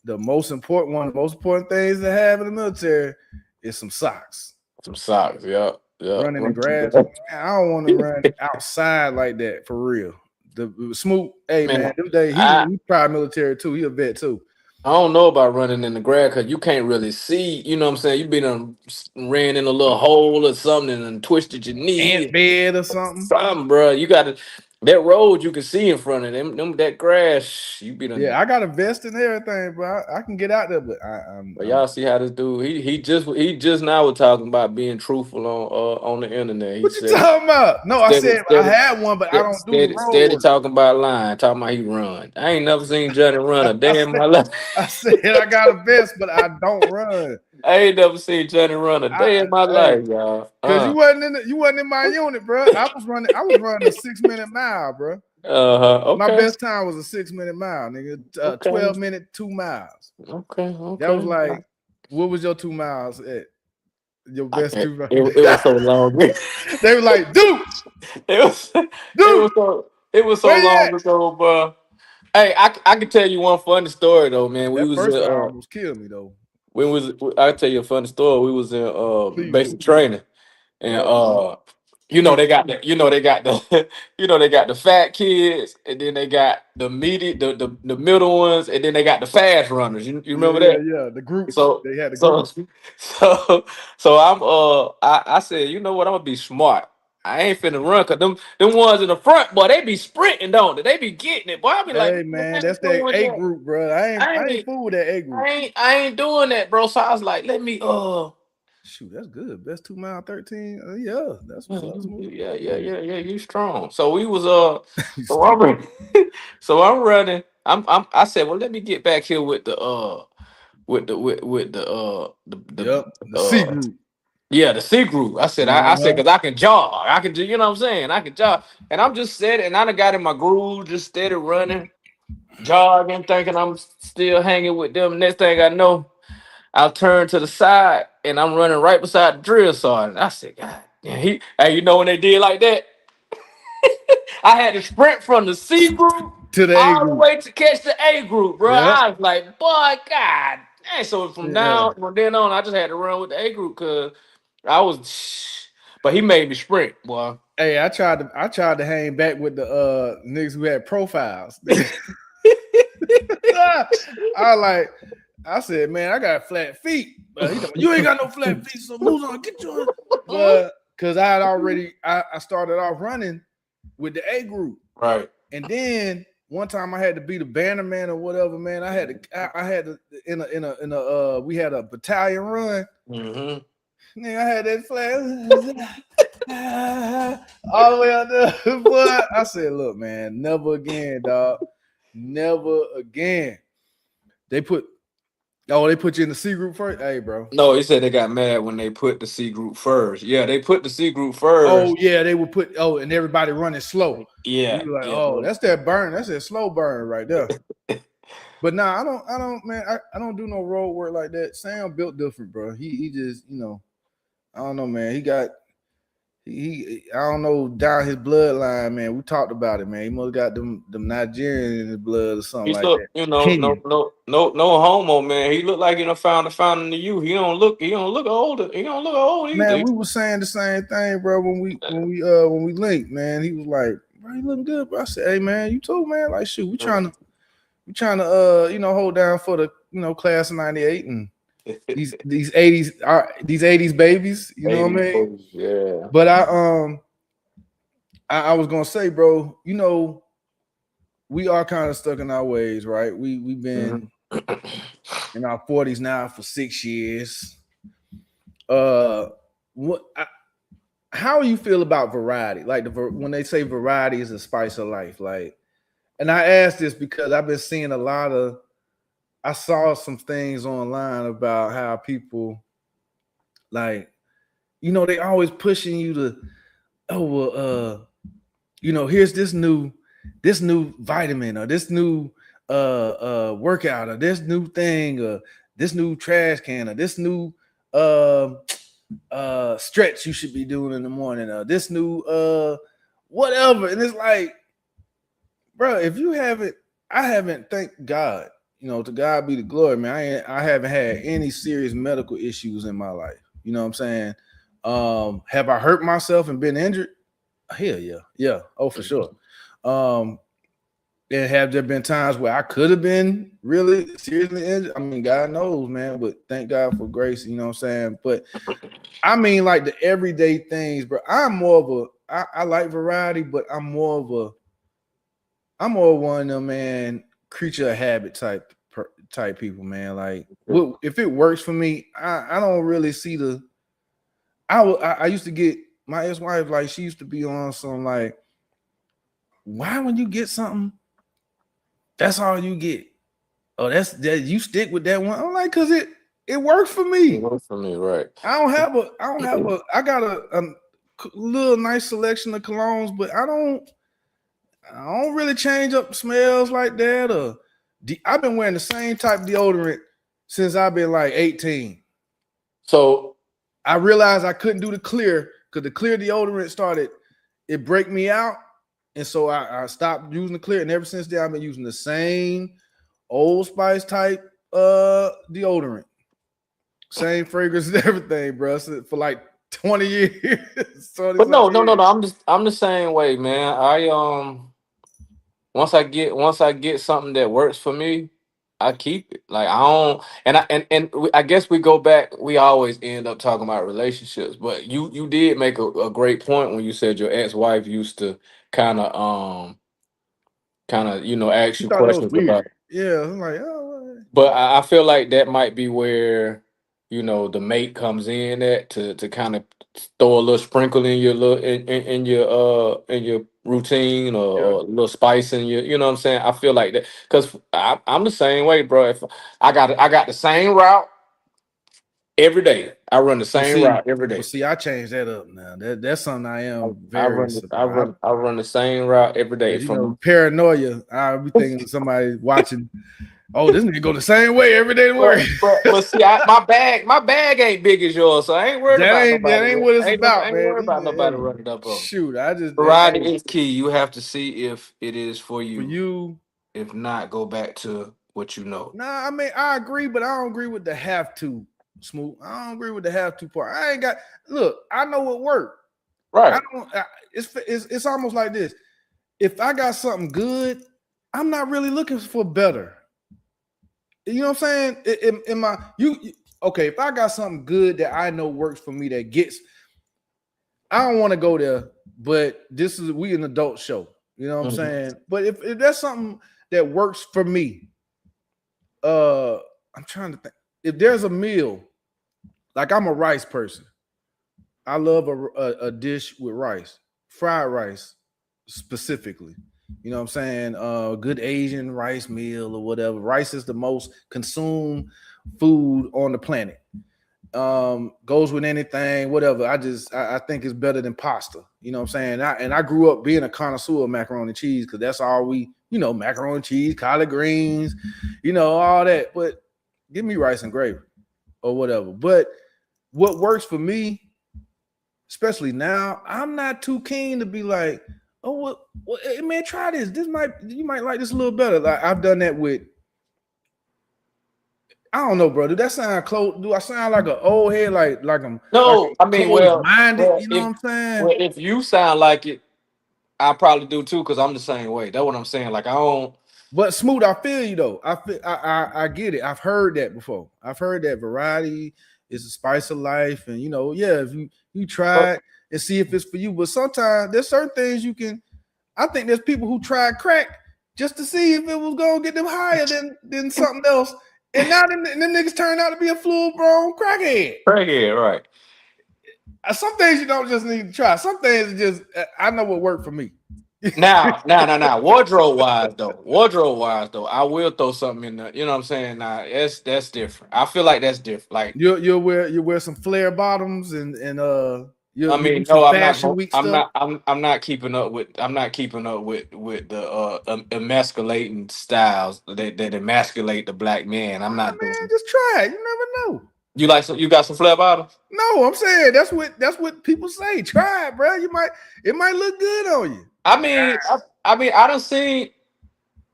the most important one, of the most important things to have in the military is some socks. Some socks, yeah, yeah. Running in grass, man, I don't want to run outside like that for real. The Smoot, hey man, Man, them day I he tried military too. He a vet too. I don't know about running in the grass because you can't really see. You know what I'm saying? You been ran in a little hole or something and twisted your Ant knee. bed or something. Something, bro. You got to that road you can see in front of them that grass. You be done. Yeah, I got a vest and everything, bro. I can get out there, but But I'm y'all see how this dude he just now was talking about being truthful on the internet. He what you said talking about? No, I steady said I steady had one, but I don't do the road steady work. talking about lying, talking about he run. I ain't never seen Johnny run a I day in said my life. I said I got a vest, but I don't run. I ain't never seen Johnny run a day in my Hey, life, y'all. cause you wasn't in my unit, bro. I was running a 6 minute mile, bro. My Okay. best time was a 6 minute mile, nigga. Okay. 12 minute 2 miles. Okay. That was Okay. like, what was your 2 miles at? Your I best can't, 2 miles. it was so long. They were like, dude, It was dude, it was so where you long at? ago, bro. Hey, I can tell you one funny story though, man. We That was first one almost killed me though. when was I tell you a funny story. We was in Please basic do. training, and Yep. they got the they got the fat kids, and then they got the meaty the middle ones, and then they got the fast runners. You Yeah, remember yeah, that? yeah. The groups. So They had the so groups. so I said, you know what, I'm gonna be smart. I ain't finna run cause them ones in the front, boy, they be sprinting, don't they? They be getting it. Boy, I be like, Hey man, man, I that's ain't that doing A that. group, bro. I ain't I fool with that A group. ain't doing that, bro. So I was like, let me Shoot, that's good. Best 2 mile 13. Yeah, that's what's up, Smooth. yeah, you strong. So we was You so strong. so I'm running. I said, well, let me get back here with the with the Yep. The C uh group. Yeah, the C group. I said, Uh-huh. because I can jog. I can do, you know what I'm saying? I can jog. And I'm just sitting, and I done got in my groove, just steady running, jogging, thinking I'm still hanging with them. Next thing I know, I'll turn to the side, and I'm running right beside the drill sergeant. I said, God, yeah, hey, you know when they did like that? I had to sprint from the C group To the A all the group. way to catch the A group, bro. Yep. I was like, boy, God. And so Yeah. from then on, I just had to run with the A group because I was, but he made me sprint, boy. Hey, I tried to hang back with the niggas who had profiles. I like I said, man, I got flat feet. But he told me, you ain't got no flat feet, so move on, get yours. But because I had already I started off running with the A group. Right. And then one time I had to be the banner man or whatever, man. I had to in a we had a battalion run. Mm-hmm. Nigga, I had that flag all the way out there. But I said, look, man, never again, dog. Never again. They put they put you in the C group first. Hey, bro. No, he said they got mad when they put the C group first. Yeah, they put the C group Oh first. yeah, they would put and everybody running slow. And Yeah, you like, yeah. oh, that's that burn. That's that slow burn right there. But nah, I don't, man. I don't do no road work like that. Sam built different, bro. He just, I don't know, man. I don't know down his bloodline, man. We talked about it, man. He must have got them Nigerian in his blood or something He like look, that. Kenyan. no homo, man. He look like he done found the fountain of youth. He don't look older. He don't look old Man, either. we were saying the same thing, bro. When we linked, man, he was like, "Bro, you looking good, bro." I said, "Hey, man, you too, man. Like, shoot, we trying to hold down for the class of '98 and these '80s babies. You know what I 80s, mean?" yeah. But I was gonna say, bro, we are kind of stuck in our ways, right? We've Mhm. been in our 40s now for 6 years. Uh, what? How you feel about variety? Like when they say variety is a spice of life, like. And I asked this because I've been seeing a lot of. I saw some things online about how people like, they always pushing you to, oh well, here's this new vitamin or this new workout or this new thing or this new trash can or this new uh stretch you should be doing in the morning or this new whatever. And it's like, bro, if you haven't, I haven't, thank God, to God be the glory, man. I haven't had any serious medical issues in my life. You know what I'm saying? Have I hurt myself and been injured? Hell yeah, yeah, oh for sure. Um, and have there been times where I could have been really seriously injured? I mean, God knows, man. But thank God for grace. You know what I'm saying? But I mean, like the everyday things, bro. I'm more of I like variety, but I'm more one of them, man, creature of habit type people, man. Like, if it works for me, I don't really see the. I used to get my ex wife, like she used to be on some like, why when you get something, that's all you get. Oh, that's that you stick with that one. I'm like, cause it works for It me. works for me, right? I got a little nice selection of colognes, but I don't really change up smells like that. Or I've been wearing the same type of deodorant since I've been like 18. So I realized I couldn't do the clear because the clear deodorant started, it break me out. And so I stopped using the clear. And ever since then, I've been using the same Old Spice type deodorant. Same fragrance and everything, bro. So for like 20 years. 20 but something no. years. I'm the same way, man. Once I get something that works for me, I keep it. Like I don't, I guess we go back. We always end up talking about relationships, but you did make a great point when you said your ex wife used to kind of ask She you thought that was questions about. weird. Yeah. I'm like, oh, But I feel like that might be where the mate comes in at to kind of throw a little sprinkle in your in your routine yeah. or a little spice in your, you know what I'm saying. I feel like that because I'm the same way, bro. If I got the same route every day. I run the But same see, route every but day. see, I changed that up now. That's something I I, am I very run about. I run the same route every day Cause you know, from. paranoia. I'll be thinking somebody watching. Oh, this nigga go the same way every day to work. But see, my bag ain't big as yours, so I ain't worried about That nobody. ain't what it's I about, ain't man. worried about nobody Hey, running up on me. shoot, I just Variety hey is key. You have to see if it is for for you. you. If not, go back to what you know. Nah, I mean I agree, but I don't agree with the have to smooth. I don't agree with the have to part. I ain't got look. I know what work. I Right. don't. It's almost like this. If I got something good, I'm not really looking for better. You know what I'm saying? In my okay, if I got something good that I know works for me that gets, I don't want to go there, but this is we an adult show. You know what I'm Mhm. saying? But if that's something that works for me, uh, I'm trying to think. If there's a meal, like I'm a rice person, I love a dish with rice, fried rice specifically. You know what I'm saying? Good Asian rice meal or whatever. Rice is the most consumed food on the planet. Goes with anything, whatever. I think it's better than pasta. You know what I'm saying? I grew up being a connoisseur of macaroni and cheese because that's all we, macaroni and cheese, collard greens, all that. But give me rice and gravy or whatever. But what works for me, especially now, I'm not too keen to be like, oh, what hey, man, try this. You might like this a little better. Like I've done that with. I don't know, bro. Do that sound close? Do I sound like an old head, like I'm No, I mean, closed minded? You know what if I'm saying? if you sound like it, I probably do too, because I'm the same way. That's what I'm saying. Like I don't. But smooth, I feel you though. I get it. I've heard that before. I've heard that variety is the spice of life, and yeah, if you try it and see if it's for you. But sometimes there's certain things you can. I think there's people who tried crack just to see if it was gonna get them higher than something else, and now them niggas turn out to be a full blown crackhead. Right here, right. Some things you don't just need to try. Some things just I know what worked for me. Now. Wardrobe wise though, I will throw something in there. You know what I'm saying? Now that's different. I feel like that's different. Like You'll wear some flare bottoms and I you do mean, some no, fashion week stuff. I'm not keeping up with. I'm not keeping up with the emasculating styles that emasculate the black man. I'm Oh not man, doing. just try it. You never know. You like some? You got some flare bottoms? No, I'm saying that's what people say. Try it, bro. It might look good on you. I mean, I don't see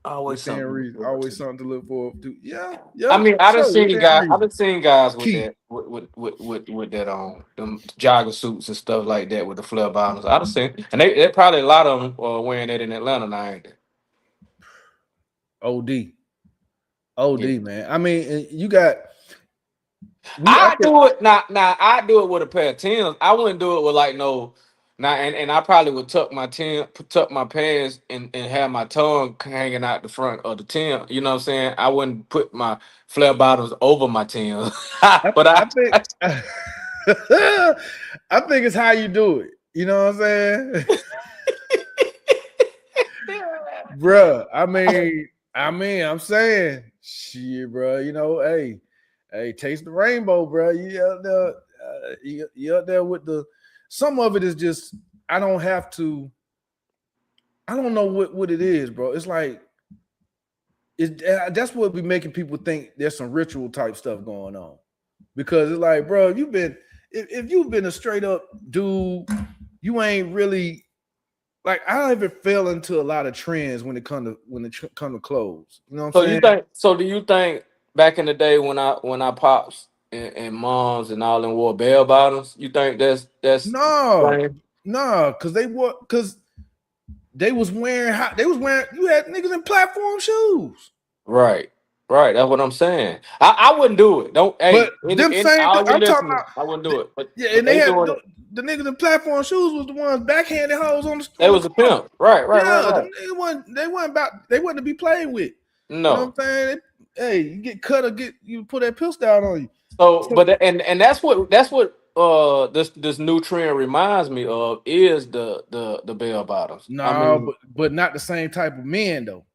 always Within something to look reason, forward always to. something to look forward to. Yeah, I yeah, mean, for sure. Within I've reason. been seeing guys with Key. that with that on them jogger suits and stuff like that with the flare bottoms. I've seen, and they probably a lot of them wearing that in Atlanta now, ain't they? OD. Yeah. OD, man. I mean, you got we I okay. do it now. I do it with a pair of Tims. I wouldn't do it with like no. Now and I probably would tuck my pants and have my tongue hanging out the front of the Tim. You know what I'm saying? I wouldn't put my flare bottoms over my Tims, but I think I think it's how you do it. You know what I'm saying? Bruh, I'm saying, shit, bro. Hey, taste the rainbow, bro. You out there with the. Some of it is just I don't have to. I don't know what it is, bro. It's like that's what be making people think there's some ritual type stuff going on because it's like, bro, if you've been a straight up dude, you ain't really like I don't even fell into a lot of trends when it come to clothes. You know what I'm So you saying? think? So do you think back in the day when I pops and moms and all them wore bell bottoms, you think that's No, lame? no, because they was wearing you had niggas in platform shoes. Right, right. That's what I'm saying. I wouldn't do it. Don't But hey them in same all your I'm talking listeners, about I wouldn't do it. yeah, But and they they had doing it. the niggas in platform shoes was the ones backhanded hoes They on the was a court. pimp. Right, right, right, Yeah, them right. niggas they wasn't to be played with. You know what No. I'm saying? Hey, you get cut or you put that pistol out on you. So, So but and that's what this new trend reminds me of is the bell bottoms. I no, mean, but not the same type of men though.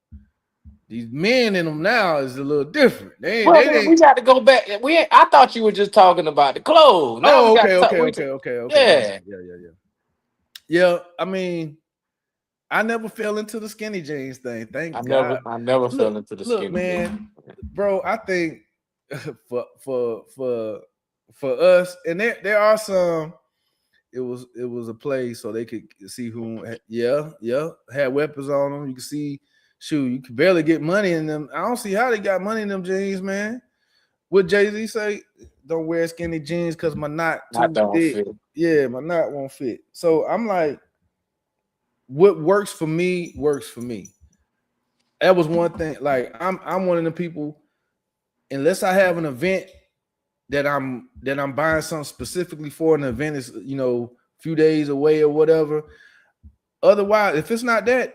These men in them now is a little different. Well, They then ain't. we got to go back. I thought you were just talking about the clothes. Now we Oh, got okay, to talk. okay, okay, okay, okay. My bad. Yeah. Yeah, yeah, yeah. Yeah, I mean, I never fell into the skinny jeans thing. I Thank never, God. I never Look, fell into the look, skinny jeans. man, bro. I think for for for for us, and there are some. It was a play so they could see who. Yeah, yeah, had weapons on them. You can see, shoot, you can barely get money in them. I don't see how they got money in them jeans, man. What Jay Z say? Don't wear skinny jeans because my knot I too don't thick. fit. Yeah, my knot won't fit. So I'm like, what works for me works for me. That was one thing. Like I'm one of the people. Unless I have an event that I'm buying something specifically for an event is a few days away or whatever. Otherwise, if it's not that,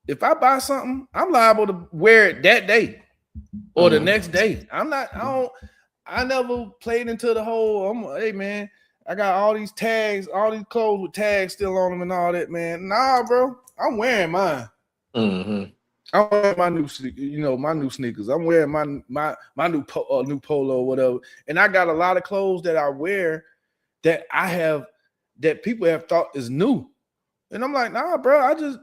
if I buy something, I'm liable to wear it that day or the next Mm. day. I'm not. I don't. I never played into the whole. Hey man, I got all these tags, all these clothes with tags still on them and all that, man. Nah, bro, I'm wearing mine. Mm-hmm. I'm wearing my my new sneakers. I'm wearing my new polo or whatever. And I got a lot of clothes that I wear that I have that people have thought is new. And I'm like, nah, bro. I just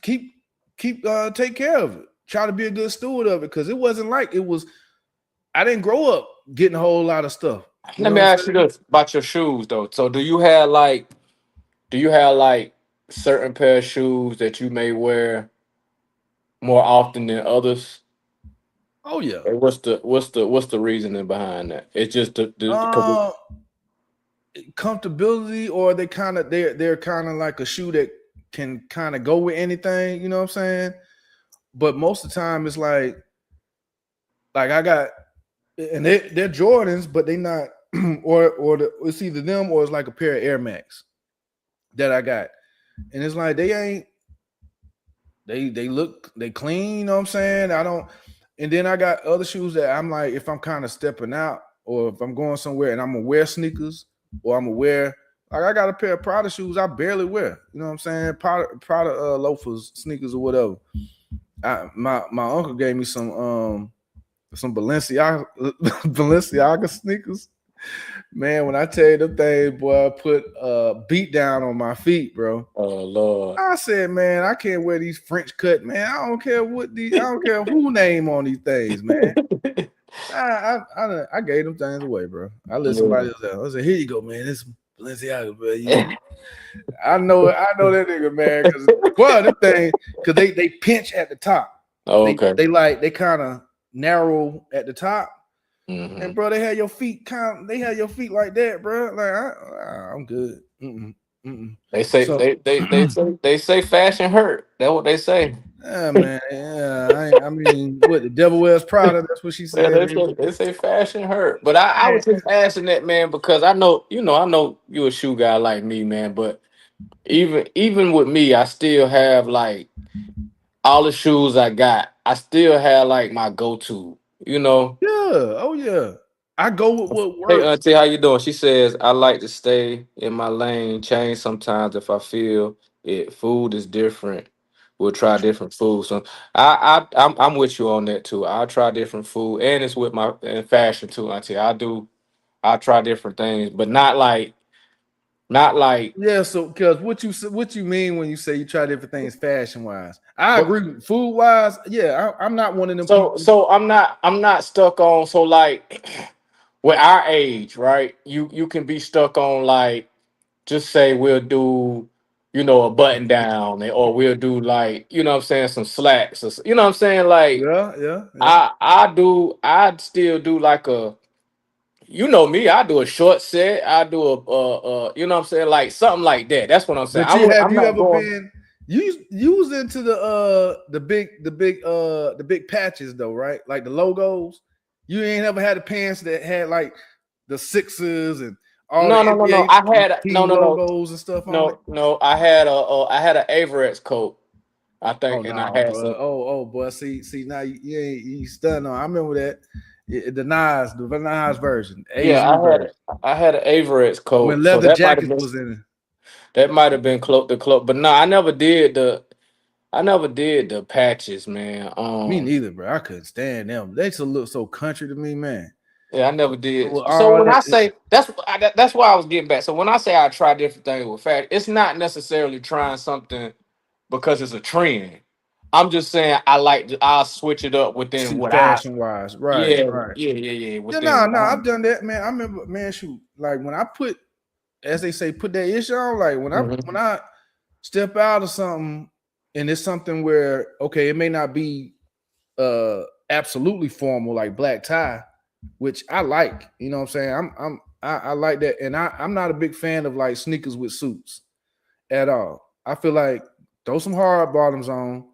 keep take care of it. Try to be a good steward of it because it wasn't like it was. I didn't grow up getting a whole lot of stuff. You Let know me what I'm ask you saying? this about your shoes though. So do you have like certain pair of shoes that you may wear more often than others? Oh yeah. Or what's the reasoning behind that? It's just because Uh, Comfortability, or they're kind of like a shoe that can kind of go with anything. You know what I'm saying? But most of the time, it's like I got, and they're Jordans, but they not, it's either them or it's like a pair of Air Max that I got, and it's like they ain't they clean. You know what I'm saying? I don't, and then I got other shoes that I'm like if I'm kind of stepping out or if I'm going somewhere and I'm gonna wear sneakers or I'm gonna wear. Like I got a pair of Prada shoes I barely wear. You know what I'm saying? Prada loafers, sneakers or whatever. My uncle gave me some Balenciaga sneakers. Man, when I tell you them things, boy, I put beat down on my feet, bro. oh Lord. I said, man, I can't wear these French cut, man. I don't care who name on these things, man. I gave them things away, bro. I let somebody else out. I said, here you go, man. This Balenciaga, bro. Yeah. I know that nigga, man, because well, them things, because they pinch at the top. Okay. They kind of narrow at the top. And Hmm. bro, they had your feet like that, bro. Like I'm good. Mm-mm, mm-mm. They say So they say fashion hurt. That's what they say. yeah, man. Yeah, I mean, what the devil wears Prada. That's what she Yeah, said, they man. say, they say fashion hurt. But I Man, was just asking that, man, because I know you a shoe guy like me, man. But even with me, I still have like all the shoes I got. I still have like my go to. You know. yeah, oh yeah. I go with what Hey, works. auntie, how you doing? She says I like to stay in my lane. Change sometimes if I feel it. Food is different. We'll try different food. So I'm with you on that too. I'll try different food, and it's with my and fashion too, auntie. I'll try different things, but not like. Yeah, so because what you mean when you say you try different things fashion wise, I But agree. Food wise, yeah, I'm not one of them so people. so I'm not stuck on so like with our age, right? You can be stuck on like just say we'll do a button down or we'll do like what I'm saying some slacks or what I'm saying like Yeah, yeah, yeah. I still do like a me I do a short set I do what I'm saying like something like that that's what I'm saying But have I'm you not ever going. been you was into the big patches though, right? Like the logos. You ain't ever had the pants that had like the Sixers and all the No, NBA I had no team no no logos and stuff on it. no I had a Averett coat I Oh think and I no, had bro. some. Oh boy. See now you stunned on. I remember that. The Nas version, Yeah, AZ version. I had an Averett When coat, so leather that might have jackets been was in it. close the cloak. But no, I never did the. I never did the patches, man. Me neither, bro. I couldn't stand them. They just look so country to me, man. Yeah, I never did. With So all when I that, say that's why I was getting back. So when I say I try different things with fashion, it's not necessarily trying something because it's a trend. I'm just saying I'll switch it up within what I fashion wise, right, yeah right. yeah Yeah, within no, what no, I I've done that, man. I remember, man, shoot, like when I put, as they say, put that ish on, like when Mhm. I step out of something, and it's something where okay, it may not be absolutely formal like black tie, which I like. You know what I'm saying? I like that, and I'm not a big fan of like sneakers with suits at all. I feel like throw some hard bottoms on,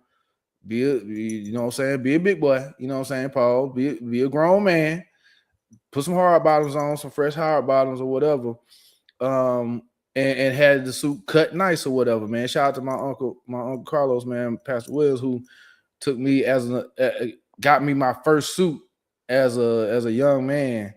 you know what I'm saying, be a big boy. You know what I'm saying, Paul? Be a grown man. Put some hard bottoms on, some fresh hard bottoms or whatever. Um, and had the suit cut nice or whatever, man. Shout out to my uncle Carlos, man, Pastor Wills, who took me got me my first suit as a young man.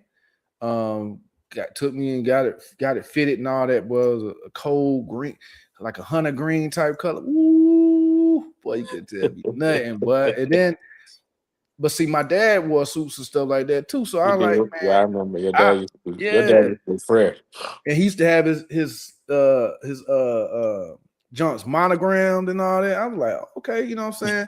Took me and got it fitted and all that. Was a cold green, like a hunter green type color. Ooh, boy, you could tell me nothing. But and then, but see, my dad wore suits and stuff like that too. So You I like, did. Yeah, I man, remember I your dad yeah. used to be fresh. And he used to have his joints monogrammed and all that. I was like, okay, you know what I'm saying.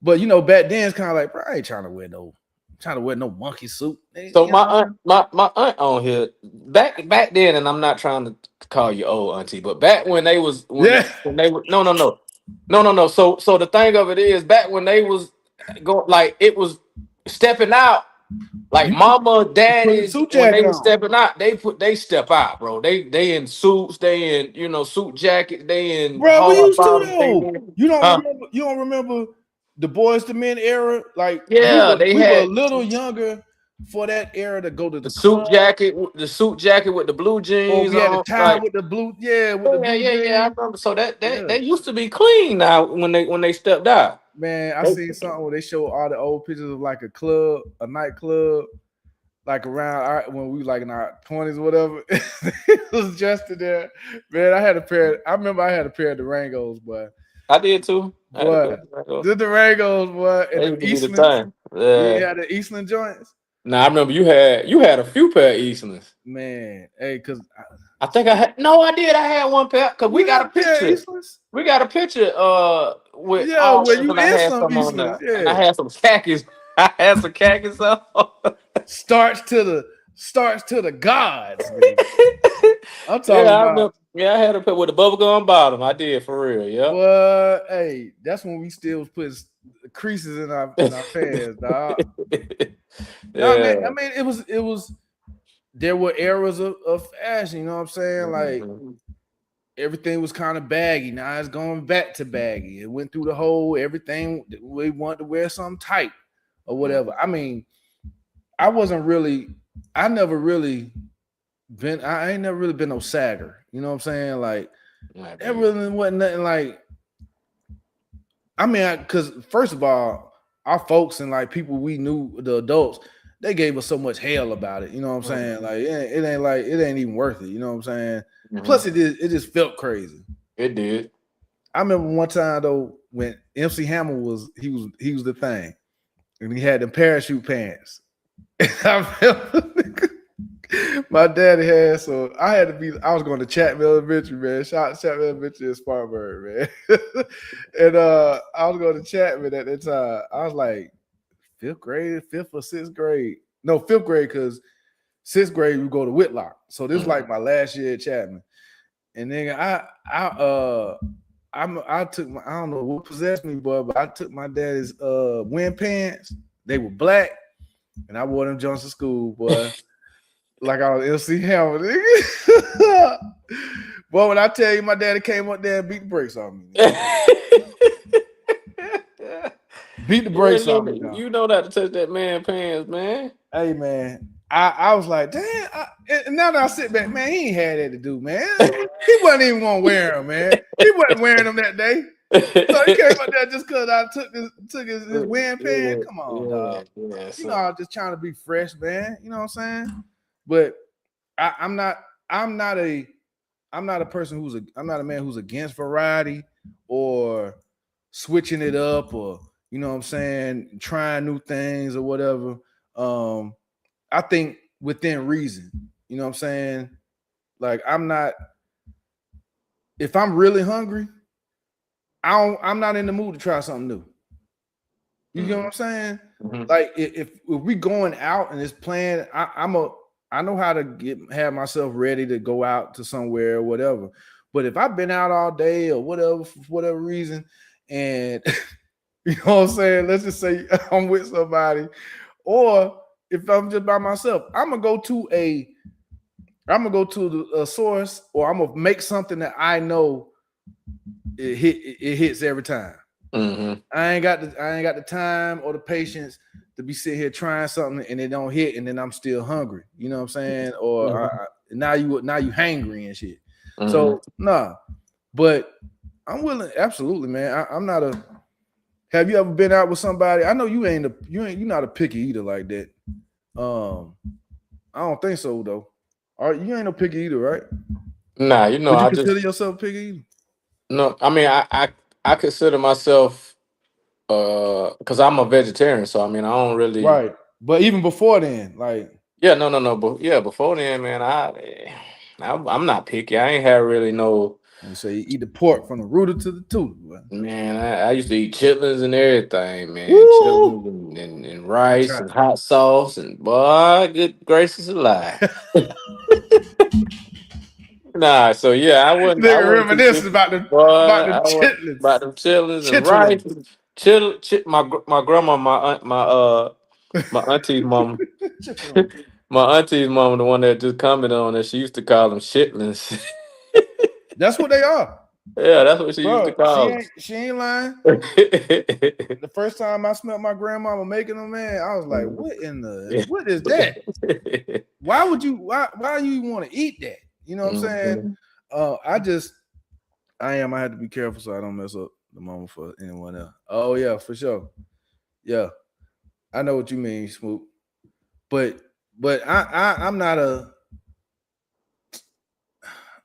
But back then it's kind of like, bro, I ain't trying to wear no monkey suit. So You know, my aunt on here back then, and I'm not trying to call you old auntie, but back when they was yeah. when they were no. So the thing of it is, back when they was going like it was stepping out, like You mama, put a daddies suit when they jacket was on. stepping out, they step out, bro. They in suits, they in suit jackets, they in Bro, we hard used to bottoms, they though. in, You don't huh? remember? You don't remember the Boys to Men era? Like we Yeah, were they we were a had little younger for that era to go to the the club. suit jacket with the blue Or jeans we had the on, tie like. with the blue, yeah, with the Yeah, blue yeah. I jeans. remember. So that Yeah. they used to be clean now when they stepped out. Man, I They- seen something where they show all the old pictures of like a nightclub, like around when we was like in our 20s or whatever. It was just in there. Man, I remember I had a pair of Durangos, I did too. I had a boy. pair of Legos. The Durangos, boy, and They the used to be the Eastlands. thing. You Yeah. had the Eastland joints. Now I remember you had a few pair of Eastlands. Man, hey, cause I think I had no, I did. I had one pair because we you got had a a pair of picture. Eastlands? We got a picture with Yeah, all well, of us, you and I in had some some on Eastlands, there, and I yeah. had some khakis. I had some khakis on. Starts to the gods, nigga. I'm Yeah, talking I about. remember. Yeah, I had a pair with a bubblegum bottom. I did for real. Yep. But hey, that's when we still was putting creases in our pants, dog. No, man. I Yeah. mean, it was. There were eras of fashion. You know what I'm saying? Like Mhm. everything was kind of baggy. Now it's going back to baggy. It went through the whole everything. We wanted to wear something tight or whatever. I mean, I wasn't really. I never really been. I ain't never really been no sagger. You know what I'm saying? Like Right, that baby. really wasn't nothing like. I mean, because first of all, our folks and like people we knew, the adults, they gave us so much hell about it. You know what I'm saying? Mhm. Like it ain't even worth it. You know what I'm saying? Plus, Mhm. it just felt crazy. It did. I remember one time though when MC Hammer was the thing, and he had them parachute pants. I remember my daddy had, so I had to be. I was going to Chapman Elementary, man. Shout out to Chapman Elementary in Spartanburg, man. And I was going to Chapman at that time. I was like fifth grade, fifth or sixth grade. No, fifth grade, because sixth grade we go to Whitlock. So this was Mhm. like my last year at Chapman. And then I took my, I don't know what possessed me, but I took my daddy's wind pants. They were black, and I wore them Johnson school, boy. Like I was MC Hammer, nigga. Boy, when I tell you my daddy came up there and beat the brakes on me, nigga. Beat the You ain't brakes know on me, that. dog. You know not to touch that man pants, man. Hey man, I was like, damn. And now that I sit back, man, he ain't had that to do, man. He wasn't even gonna wear them, man. He wasn't wearing them that day. So he came up there just because I took his wind pan. Yeah, Come on, dog. yeah, yeah. You know, I So was just trying to be fresh, man. You know what I'm saying? But I'm not. I'm not a. I'm not a person I'm not a man who's against variety or switching it up, or you know what I'm saying, trying new things or whatever. Um, I think within reason. You know what I'm saying? Like I'm not if I'm really hungry, I'm not in the mood to try something new. You get what Mm-hmm. I'm saying? Mm-hmm. Like if we going out and it's planned, I know how to have myself ready to go out to somewhere or whatever. But if I've been out all day or whatever for whatever reason, and you know what I'm saying, let's just say I'm with somebody, or if I'm just by myself, I'm gonna go to a source, or I'm gonna make something that I know it hits every time. Mm-hmm. I ain't got the time or the patience to be sitting here trying something and it don't hit, and then I'm still hungry. You know what I'm saying? Or now you hangry and shit. Mm-hmm. So nah, but I'm willing. Absolutely, man. I'm not a. Have you ever been out with somebody? I know you're not a picky eater like that. Um, I don't think so though. All right, you ain't no picky eater, right? Nah, Would you I consider just yourself a picky eater? no. I mean, I consider myself because I'm a vegetarian, so I mean, I don't really. Right. But even before then, like Yeah, no, but yeah, before then, man, I'm not picky. I ain't had really no. you say you eat the pork from the rooter to the tutor. Man. Man, I used to eat chitlins and everything, man. Woo! Chitlins and I rice tried. and hot sauce and boy, good gracious alive. Nah, so yeah, I Nigga wasn't too reminiscing picky. Boy, about the I was chitlins. about them chitlins and rice. Chitlins. My grandma, my auntie's mom, Chitlins. my auntie's mom, the one that just commented on that, she used to call them shitlins. That's what they are. Yeah, that's what she used to Bro, call she ain't lying. them. The first time I smelled my grandmama making them, man, I was like, what is that? Why you want to eat that? You know what I'm saying? Mhm. I just I have to be careful so I don't mess up the moment for anyone else. Oh yeah, for sure. Yeah. I know what you mean, Smoop. But I'm not a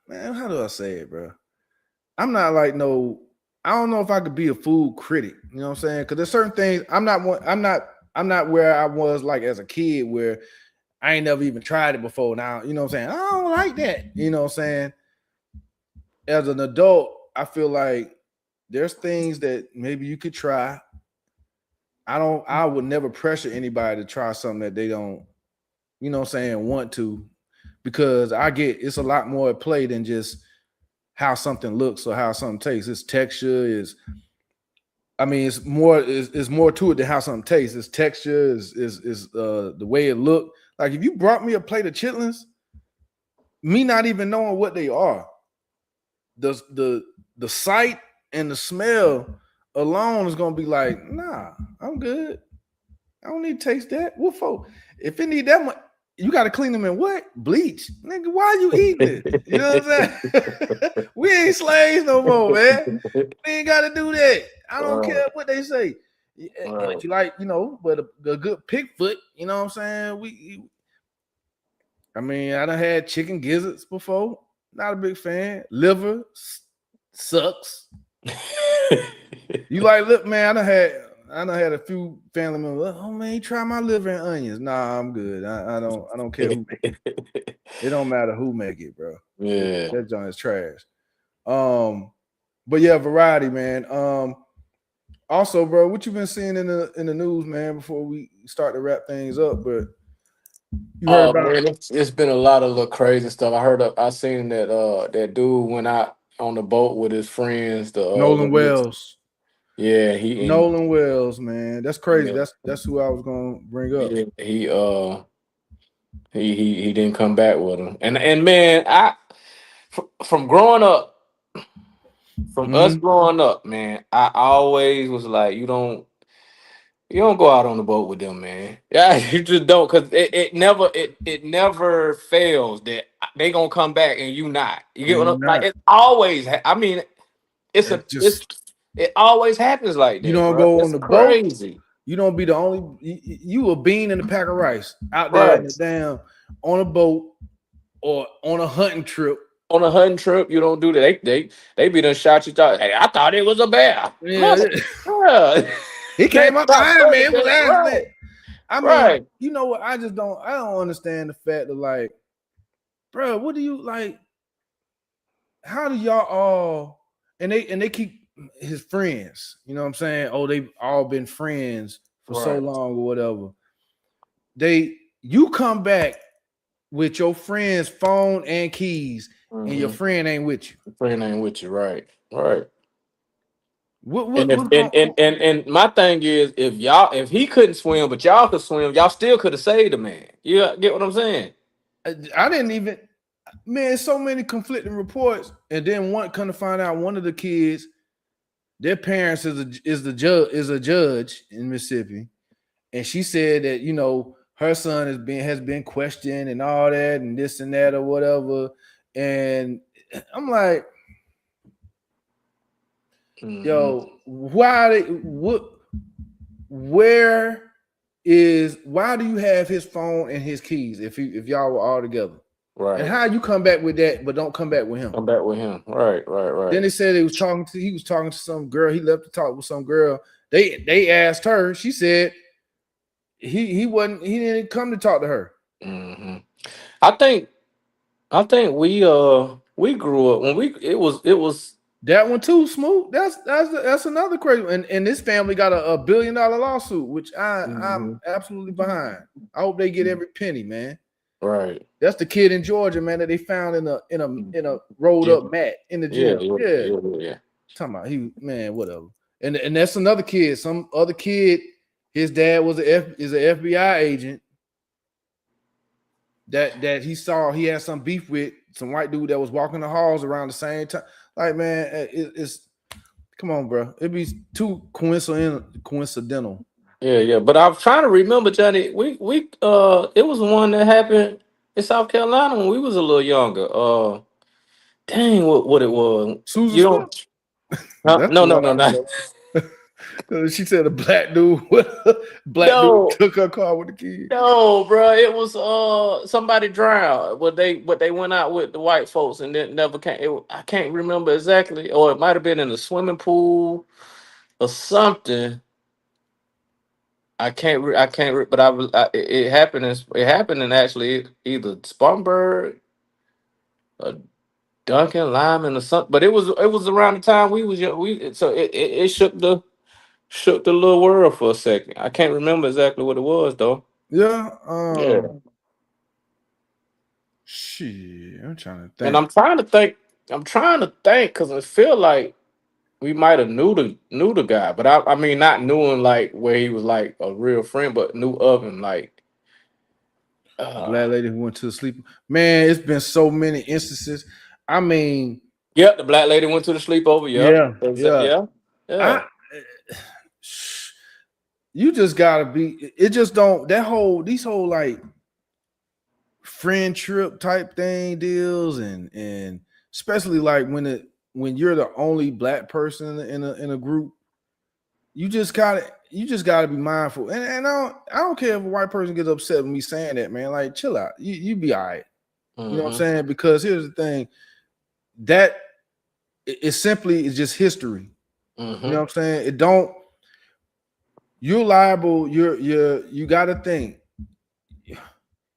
man, how do I say it, bro? I'm not like no. I don't know if I could be a food critic. You know what I'm saying? Because there's certain things I'm not. I'm not where I was like as a kid, where I ain't never even tried it before. Now you know what I'm saying. I don't like that. You know what I'm saying? As an adult, I feel like there's things that maybe you could try. I don't. I would never pressure anybody to try something that they don't. You know what I'm saying? Want to, because I get it's a lot more at play than just how something looks or how something tastes. Its texture is, I mean, it's more to it than how something tastes. Its texture is the way it looked. Like if you brought me a plate of chitlins, me not even knowing what they are, the sight and the smell alone is gonna be like, nah, I'm good. I don't need to taste that. What for? If it need that much, you got to clean them in what? Bleach. Nigga, why are you eating it? You know what I'm saying? We ain't slaves no more, man. We ain't got to do that. I don't care Right, what they say. But right. you like, but a good pig foot, you know what I'm saying? I mean, I done had chicken gizzards before. Not a big fan. Liver sucks. You like, look, man, I done had a few family members. Oh man, try my liver and onions. Nah, I'm good. I don't care who make it. It don't matter who make it, bro. Yeah. That joint is trash. Um, but yeah, variety, man. Also, bro, what you been seeing in the news, man? Before we start to wrap things up, but you heard Oh about man, it's been a lot of little crazy stuff. I seen that that dude went out on the boat with his friends. Nolan Wells? Yeah, he and Nolan Wells, man, that's crazy. yeah, That's who I was gonna bring up. yeah, he didn't come back with him. And man, from growing up, from us Mm-hmm. growing up, man, I always was like, you don't go out on the boat with them, man. Yeah, you just don't, cause it never fails that they gonna come back and you not. You get And what I'm you like? not. It always. I mean, It's just it always happens like you that, don't bro. go on It's the boat. crazy, You don't be the only you a bean in a pack of rice out there in right? the damn on a boat or on a hunting trip. on a hunting trip, you don't do that. They be done shot you. Thought, hey, I thought it was a bear. Yeah, Mother, bruh. he They came up stop behind me. running, It was man. accident. Right, I mean, right, you know what? I don't understand the fact that like, bro, what do you like? How do y'all all and they keep his friends? You know what I'm saying? Oh, they've all been friends for so right. long or whatever. You come back with your friend's phone and keys, and your Mm-hmm. friend ain't with you. Friend ain't with you, right, right. What And if what's going on? and my thing is, if he couldn't swim, but y'all could swim, y'all still could have saved the man. You get what I'm saying? I didn't even man, so many conflicting reports, and then one come to find out one of the kids, their parents is a judge in Mississippi, and she said that her son has been questioned and all that and this and that or whatever, and I'm like, Hmm. yo, why they what where is why do you have his phone and his keys if y'all were all together? And Right. how you come back with that but don't come back with him? Come back with him. Right, right, Then right. they said he was talking to some girl. He left to talk with some girl. They asked her. She said he didn't come to talk to her. Hmm. I think we grew up when it was. That one too, smooth. That's another crazy. And this family got a $1 billion lawsuit, which I'm Hmm. absolutely behind. I hope they get every penny, man. Right. That's the kid in Georgia, man, that they found in a rolled Yeah, up mat in the yeah, gym. yeah, Yeah, yeah, yeah. talking about he man, whatever. And that's another kid. Some other kid. His dad is an FBI agent that he saw. He had some beef with some white dude that was walking the halls around the same time. Like man, it's come on, bro. It'd be too coincidental. Yeah, yeah. But I'm trying to remember, Johnny. It was one that happened in South Carolina when we was a little younger. Dang, what it was? Susan You Smith. don't? Huh? That's No, the no, one no, I no, know. She said a black dude no, took her car with the kid. no, bro. It was somebody drowned. But they went out with the white folks and then never came. I can't remember exactly, or it might have been in a swimming pool or something. I can't. But it happened. It happened in actually either Spartanburg or Duncan Lyman or something. But it was around the time we was young. It shook the little world for a second. I can't remember exactly what it was though. Yeah. Yeah. Shit. I'm trying to And think. I'm trying to think because I feel like we might have knew the guy, but I mean not knew him like where he was like a real friend, but knew of him like The black uh lady who went to sleep. Man, it's been so many instances. I mean, yep, the black lady went to the sleepover. Yep. yeah, yeah. Yeah. Yeah. I you just gotta be it just don't that whole these whole like friend trip type thing deals and especially like when you're the only black person in a group, you just gotta be mindful. And I don't care if a white person gets upset with me saying that, man. Like chill out. You be all right. You know what I'm Mm-hmm. saying? Because here's the thing, that it simply is just history. You know Mm-hmm. what I'm saying? It don't you're liable, you gotta think.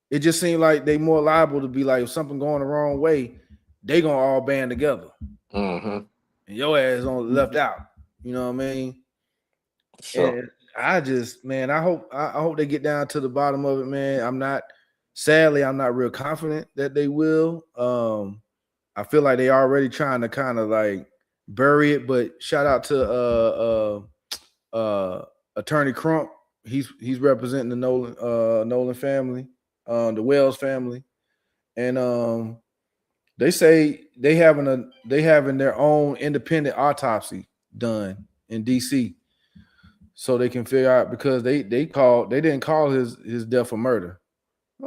It just seems like they more liable to be like if something going the wrong way, they gonna all band together. Mm-hmm. And your ass on left out. You know what I mean? Sure. And I just, man, I hope they get down to the bottom of it, man. Sadly, I'm not real confident that they will. I feel like they already trying to kind of like bury it, but shout out to attorney Crump. He's representing the Nolan family, the Wells family. And they say they having their own independent autopsy done in DC so they can figure out because they didn't call his death a murder.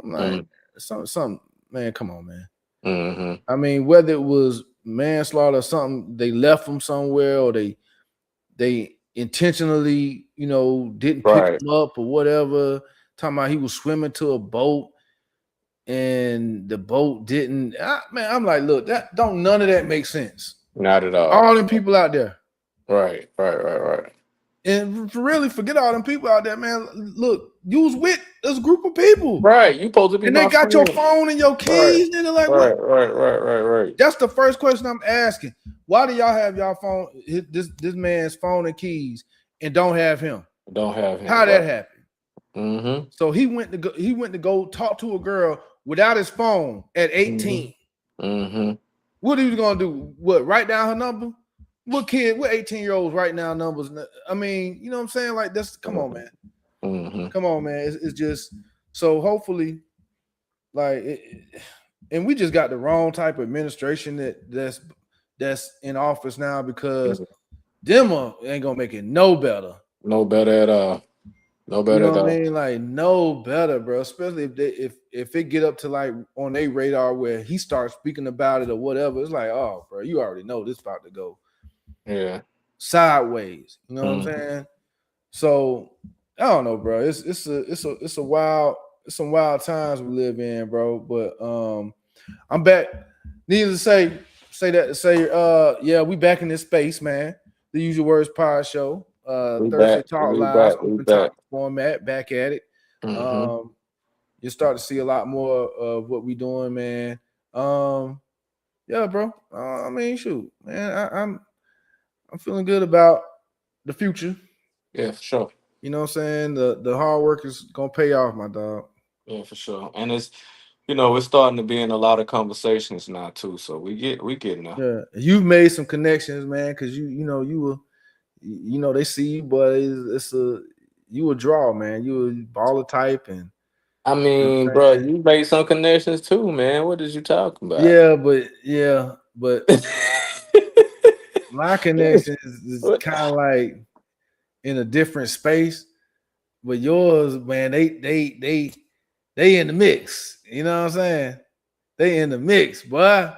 I'm like some man, come on, man. Mm-hmm. I mean, whether it was manslaughter or something, they left him somewhere or they intentionally, didn't pick Right. him up or whatever. Talking about he was swimming to a boat and the boat didn't. Man, I'm like, look, that don't none of that make sense. Not at all. All them people out there, Right. and really forget all them people out there, man. Look, you was with this group of people, Right. You supposed to be and they my got your friend. phone and your Right. keys, nigga. Like what? Right. That's the first question I'm asking. Why do y'all have y'all phone, this man's phone and keys, and don't have him? Don't have him. How that Right. happened? Mm-hmm. So he went to go talk to a girl without his phone at 18. Mm-hmm. What are you gonna do? What, write down her number? What 18-year-olds write down numbers? I mean, you know what I'm saying? Like this, come on, man. Mm-hmm. Come on, man. It's just so hopefully, like and we just got the wrong type of administration that's in office now, because them ain't gonna make it no better. No better at all. No You better know at what I all. mean? Like no better, bro. Especially if it get up to like on their radar where he starts speaking about it or whatever. It's like, oh, bro, you already know this about to go Yeah. sideways. You know what I'm Mm-hmm. saying? So I don't know, bro. It's a wild, it's some wild times we live in, bro. But I'm back. Needless to say that to say, yeah, we back in this space, man. The Usual Words Pod Show. We Thursday back. Talk We Live, back. We open back. topic format, back at it. Mm-hmm. Um, you start to see a lot more of what we doing, man. Yeah, bro. I mean, shoot, man. I'm feeling good about the future. Yeah, for sure. You know what I'm saying? The hard work is gonna pay off, my dog. Yeah, for sure. And it's we're starting to be in a lot of conversations now too. So we getting there. Yeah, you've made some connections, man, because you know you were, you know, they see you, but it's a, you a draw, man. You a baller type, and I you know mean, what I'm bro, saying? you made some connections too, man. What is you talking about? Yeah, but my connection is What? kind of like in a different space. But yours, man, they in the mix. You know what I'm saying? They in the mix, boy.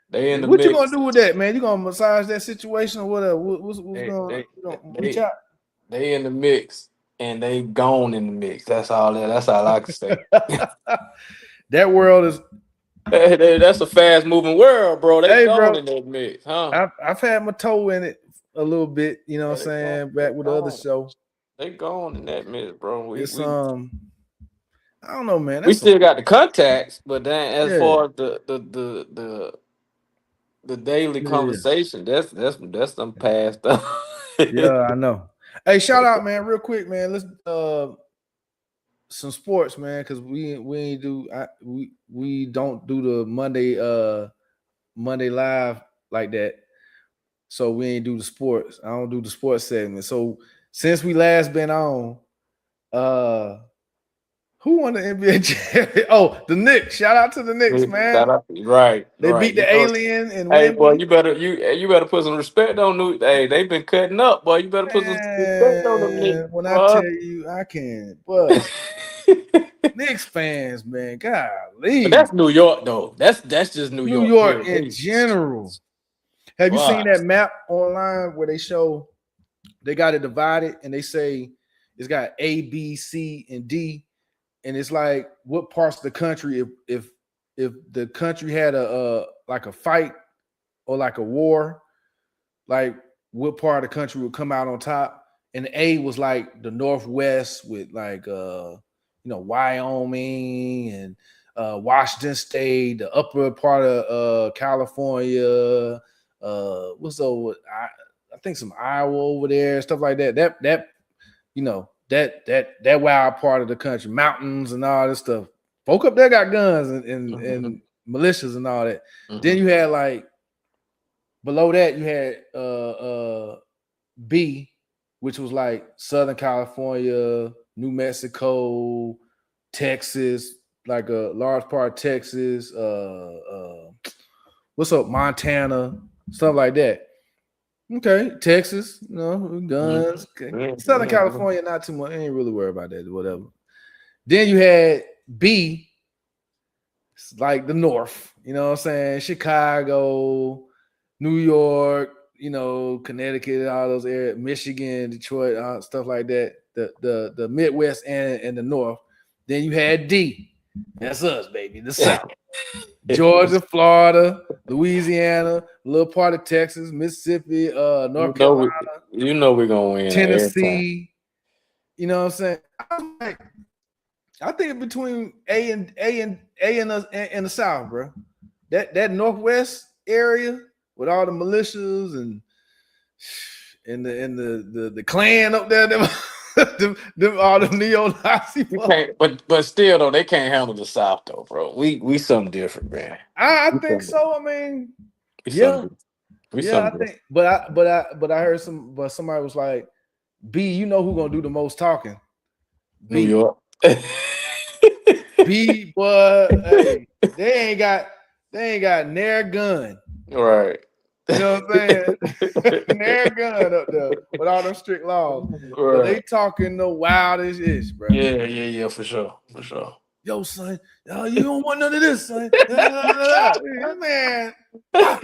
They in the What you gonna mix. do with that, man? You gonna massage that situation or whatever? What's They going? they You gonna reach they out? they in the mix and they gone in the mix. That's all I can say. That world is. That's a fast moving world, bro. They Hey, gone bro, in that mix, huh? I've had my toe in it a little bit. You know Yeah, what I'm saying? Back with the other show. they gone in that mix, bro. It's I don't know, man. We That's some. still got the contacts, but then as Yeah, far as the daily yeah, conversation, that's them past stuff. yeah. I know. Hey, shout out, man, real quick, man. Let's some sports, man, because we ain't do we don't do the Monday live like that. So we ain't do the sports. I don't do the sports segment. So since we last been on, uh who won the NBA championship? Oh, the Knicks. Shout out to the Knicks, man. Shout out, right, They right. beat the alien in Hey, boy, Wembley. you better put some respect on New. Hey, they've been cutting up, boy. You better put some respect on them niggas, Man, when I tell boy. you I can't, but Knicks fans, man, But golly. that's New York, though. That's just New New York. York Period. in general. Have you seen Wow. that map online where they show they got it divided and they say it's got A, B, C, and D, and it's like what parts of the country if the country had a like a fight or like a war, like what part of the country would come out on top. And A was like the Northwest with like you know, Wyoming and Washington State, the upper part of California, what's over I think some Iowa over there, stuff like that. That you know, that wild part of the country, mountains and all this stuff. Folk up there got guns and militias and all that. Then Mhm. you had like below that you had B, which was like Southern California, New Mexico, Texas, like a large part of Texas, what's up, Montana, stuff like that. Okay, Texas, you know, Mhm. guns. Okay. Yeah, Southern yeah. California, not too much. I ain't really worried about that, whatever. Then you had B, like the North, you know what I'm saying? Chicago, New York, you know, Connecticut, all those areas, Michigan, Detroit, stuff like that. The Midwest and the North. Then you had D. That's us, baby. The South. Georgia, Florida, Louisiana, a little part of Texas, Mississippi, You North know, Carolina, we're gonna win every time. Tennessee. You know what I'm saying? I was like, I think between A and us and the South, bro. That Northwest area with all the militias and the clan up there, them all the neo-Nazi. You can't, but still though, they can't handle the South though, bro. We something different, man. I We think something different. so. I mean, We something yeah, different. We yeah, I something different. think, but I heard somebody was like, B, you know who gonna do the most talking? New B. York. B, but hey, they ain't got near gun. Right. You know what I'm saying? Near gun up there with all them strict laws. But they Right. talking the wildest ish, bro. Yeah, for sure. For sure. Yo, son, you don't want none of this, son. Man, ah,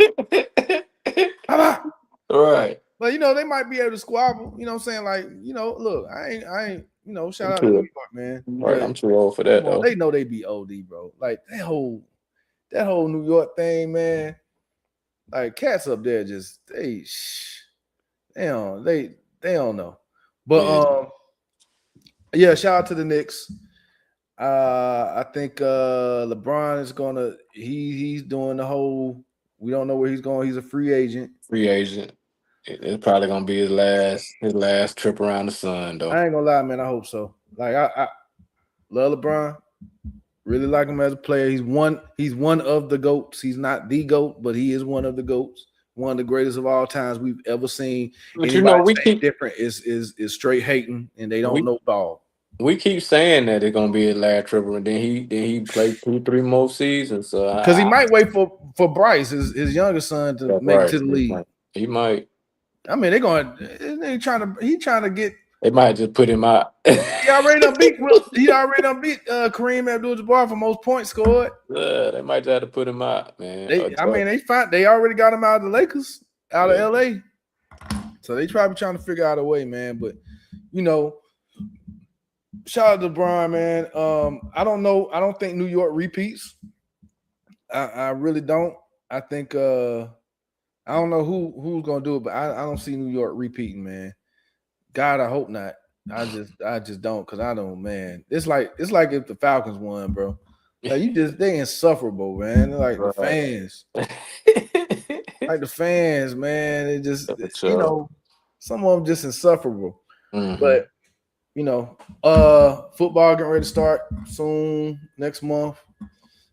ah. Right. But they might be able to squabble. You know what I'm saying? Like, look, I ain't, shout I'm out to New too York, man. right. But I'm too old for come that on, though. they know they be OD, bro. Like that whole New York thing, man. Like cats up there just they don't know. But Yeah. yeah, shout out to the Knicks. I think LeBron is he's doing the whole, we don't know where he's going. He's a free agent. Free agent. It's probably gonna be his last trip around the sun though. I ain't gonna lie, man. I hope so. Like I love LeBron. Really like him as a player. He's one of the GOATs. He's not the GOAT, but he is one of the GOATs. One of the greatest of all times we've ever seen. But Anybody we say keep different is straight hating, and they don't we know ball. we keep saying that it's gonna be his last trip, and then he played 2, 3 more seasons. So Because he might wait for Bryce, his younger son, to that's make it right. to the league. He might. I mean, they trying to get. They might just put him out. He already done beat Kareem Abdul-Jabbar for most points scored. Yeah, they might just have to put him out, man. They already got him out of the Lakers, out of Yeah. LA. So they probably trying to figure out a way, man. But shout out to LeBron, man. I don't know. I don't think New York repeats. I really don't. I think I don't know who's gonna do it, but I don't see New York repeating, man. God, I hope not. I just don't, because I don't, man. It's like if the Falcons won, bro. Like they insufferable, man. They're like the fans. Like the fans, man. It just some of them just insufferable. Mm-hmm. But football getting ready to start soon next month.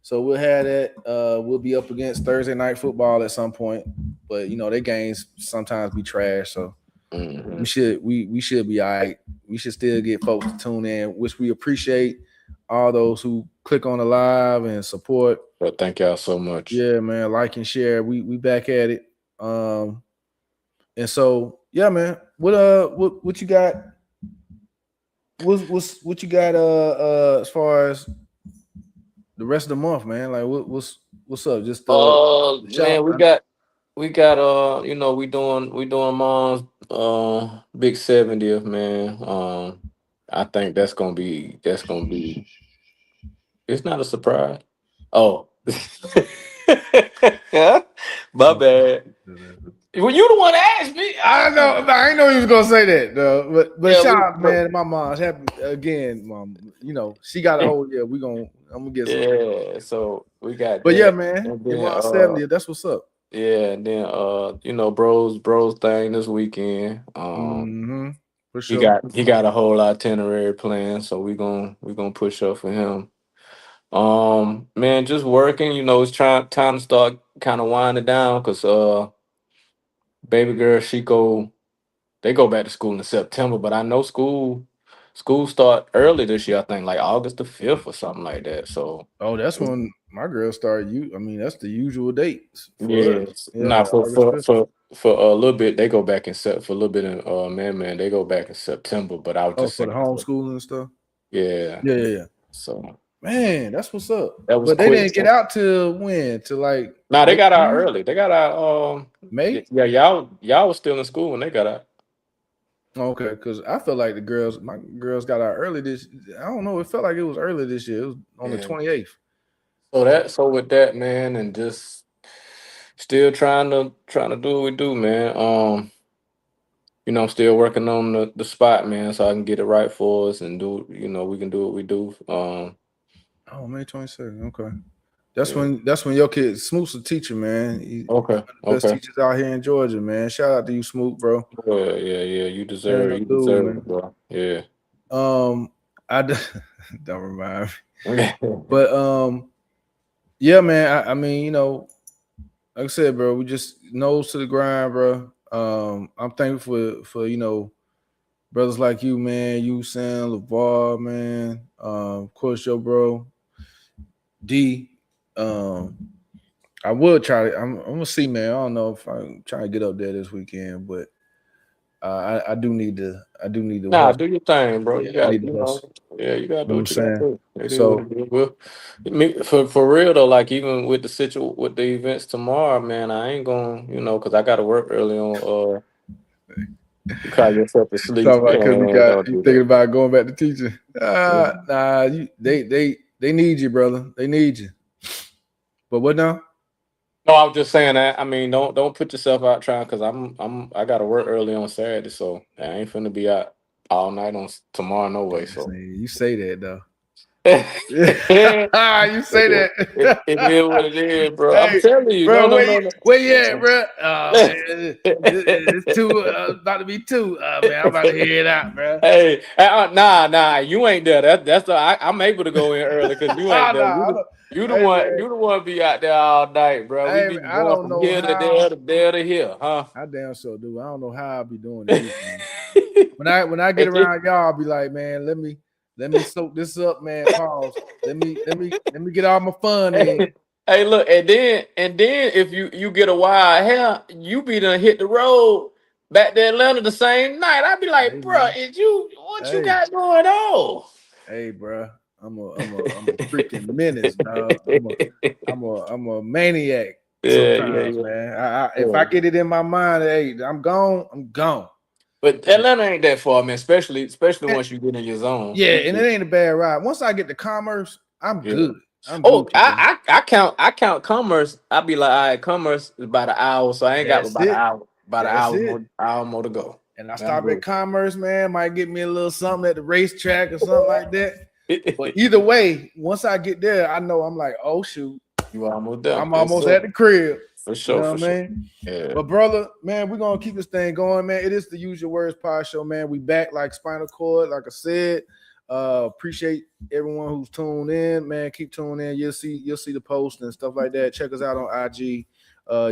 So we'll have that. We'll be up against Thursday night football at some point. But their games sometimes be trash. So we should be all right. We should still get folks to tune in, which we appreciate all those who click on the live and support. But thank y'all so much. Yeah, man. Like and share. We back at it. And so yeah, man. What you got? What you got as far as the rest of the month, man? Like what's up? Just man, we got we doing mom's big 70th, man. I think that's gonna be it's not a surprise. Oh. Yeah. My bad. Well, you the one that asked me. I know. I didn't know he was gonna say that, though. But Yeah, shout out, man. My mom's happy again, mom. She got a whole year. I'm gonna get some. Yeah, so we got But that. yeah, man. And Your then, mom's 70. That's what's up. yeah, and then bros thing this weekend. For sure. He got a whole itinerary plan, so we gonna push up for him. Man, just working. It's time to start kind of winding down because baby girl they go back to school in September, but I know school start early this year. I think like August the 5th or something like that. So that's when my girls start. That's the usual date. yes, not for a little bit. They go back for a little bit in man. They go back in September. But I was just for the saying, homeschooling and stuff. Yeah. So man, that's what's up. That was but they quick. didn't get out till when? Till like they got out early. They got out May. Yeah, y'all was still in school when they got out. Okay, because I feel like my girls got out early this. I don't know. It felt like it was early this year. It was on the Yeah. 28th. So with that, man, and just still trying to do what we do, man. I'm still working on the spot, man, so I can get it right for us and do, we can do what we do. Oh, May 22nd. Okay. Yeah. That's when your kid Smoot's a teacher, man. Okay. One of the best Okay. teachers out here in Georgia, man. Shout out to you, Smoot, bro. Yeah, yeah, yeah. Man, You dude, deserve it, man. bro. Yeah. I d- don't remind me, but yeah, man. I mean, like I said, bro, we just nose to the grind, bro. I'm thankful for brothers like you, man. You, Sam, Lavar, man. Of course, your bro D. Um, I would try to. I'm gonna see, man. I don't know if I'm trying to get up there this weekend, but I do need to. I do need to Nah, hustle. do your thing, bro. Yeah, You I got, need to hustle. yeah, you gotta You know do what I'm what you gotta saying? do. It is what So it is. Well, for real though, like even with with the events tomorrow, man, I ain't gonna, because I gotta work early on. You call yourself asleep. talk about because you Yeah, got don't you do thinking that. about going back to teaching. Yeah. Nah, they need you, brother. They need you. But what now? No, I was just saying that. I mean, don't put yourself out trying because I gotta work early on Saturday, so I ain't finna be out all night on tomorrow no way. So You say that though. it, You say it that. is what it is, bro. I'm Hey, telling you, no, bro, no, no, no. where you at, bro? Oh man, it's two about to be two. Man, I'm about to head out, bro. Hey, nah, you ain't there. I'm able to go in early because you ain't Nah, there. I don't, hey You man, the one be out there all night, bro. We hey be man, I going don't from know here to how. there to there to here, huh? I damn sure do. I don't know how I'll be doing the weekend. When I get And then- around y'all, I'll be like, man, let me soak this up, man. Pause. Let me get all my fun in. hey, look, and then if you get a wild hair, you be done hit the road back to Atlanta the same night. I'd be like, Hey bro, man, what you hey, got going on? hey, bro. I'm a freaking menace, dog. I'm a maniac Yeah, yeah, sometimes, yeah. man. If I Yeah. get it in my mind, hey, I'm gone. I'm gone. But Atlanta ain't that far, man. Especially And, once you get in your zone. yeah, and it ain't a bad ride. Once I get to commerce, I'm Yeah. good. I'm Oh, Gucci, bro. I count commerce. I be like, all right, commerce is about an hour, so I ain't got That's it. about an That's it. hour more to go. And I Man, I'm stop at good. commerce, man. Might get me a little something at the racetrack or something like that. But either way, once I get there, I know I'm like, oh shoot, You almost done. I'm Yes, almost sir. at the crib. For You sure, know for what I sure. mean? Yeah. But brother, man, we're gonna keep this thing going, man. It is the Use Your Words pod show, man. We back like spinal cord, like I said. Appreciate everyone who's tuned in, man. Keep tuning in. You'll see the post and stuff like that. Check us out on IG.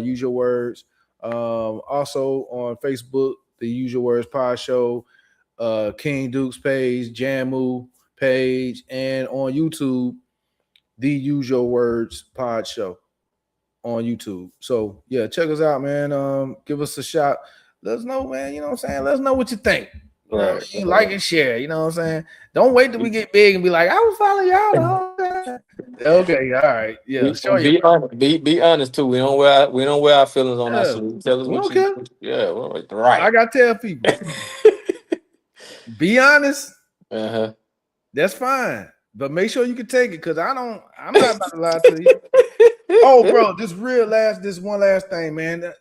Use Your Words. Also on Facebook, the Use Your Words pod show. King Duke's page, Jamu page, and on YouTube, the Use Your Words pod show on YouTube. So yeah, check us out, man. Give us a shot. Let us know, man. You know what I'm saying? Let us know what you think. You know what Right. I mean? Like and share. You know what I'm saying? Don't wait till we get big and be like, I was following y'all the whole time. Okay, all right. Yeah, show And your be honest. Be honest too. We don't wear our feelings on our yeah. sleeve. Tell us We what don't you. care. Yeah. I Right. gotta tell people. Be honest. Uh That's fine. But make sure you can take it because I'm not about to lie to you. Oh, huh. bro, this one last thing, man.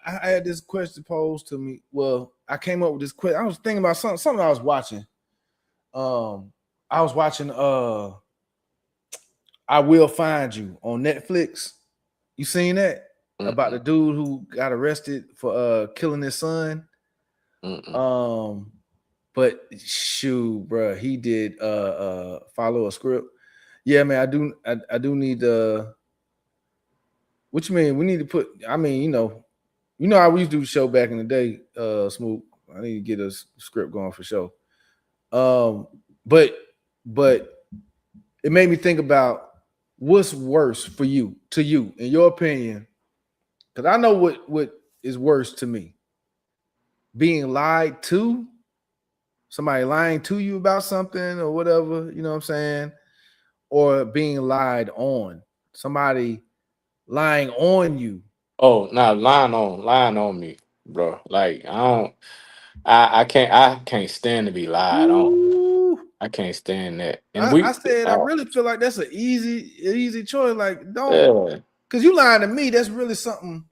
I had this question posed to me. Well, I came up with this question. I was thinking about something I was watching. Um, I was watching I Will Find You on Netflix. You seen that? About the Mm-mm, dude who got arrested for killing his son. mm-mm. Um, but shoot, bro, he did follow a script. Yeah, man, I do need what you mean? We need to put I mean, how we used to do the show back in the day, Smooth. I need to get a script going for sure. Um, but but it made me think about what's worse for you, to you, in your opinion, because I know what is worse to me. Being lied to, somebody lying to you about something or whatever, you know what I'm saying? Or being lied on. Somebody lying on you. Oh, nah, lying on me, bro. Like I don't. I can't stand to be lied on. Ooh. I can't stand that. And I we, said I really feel like that's an easy choice. Like, don't, yeah, because you lying to me, that's really something.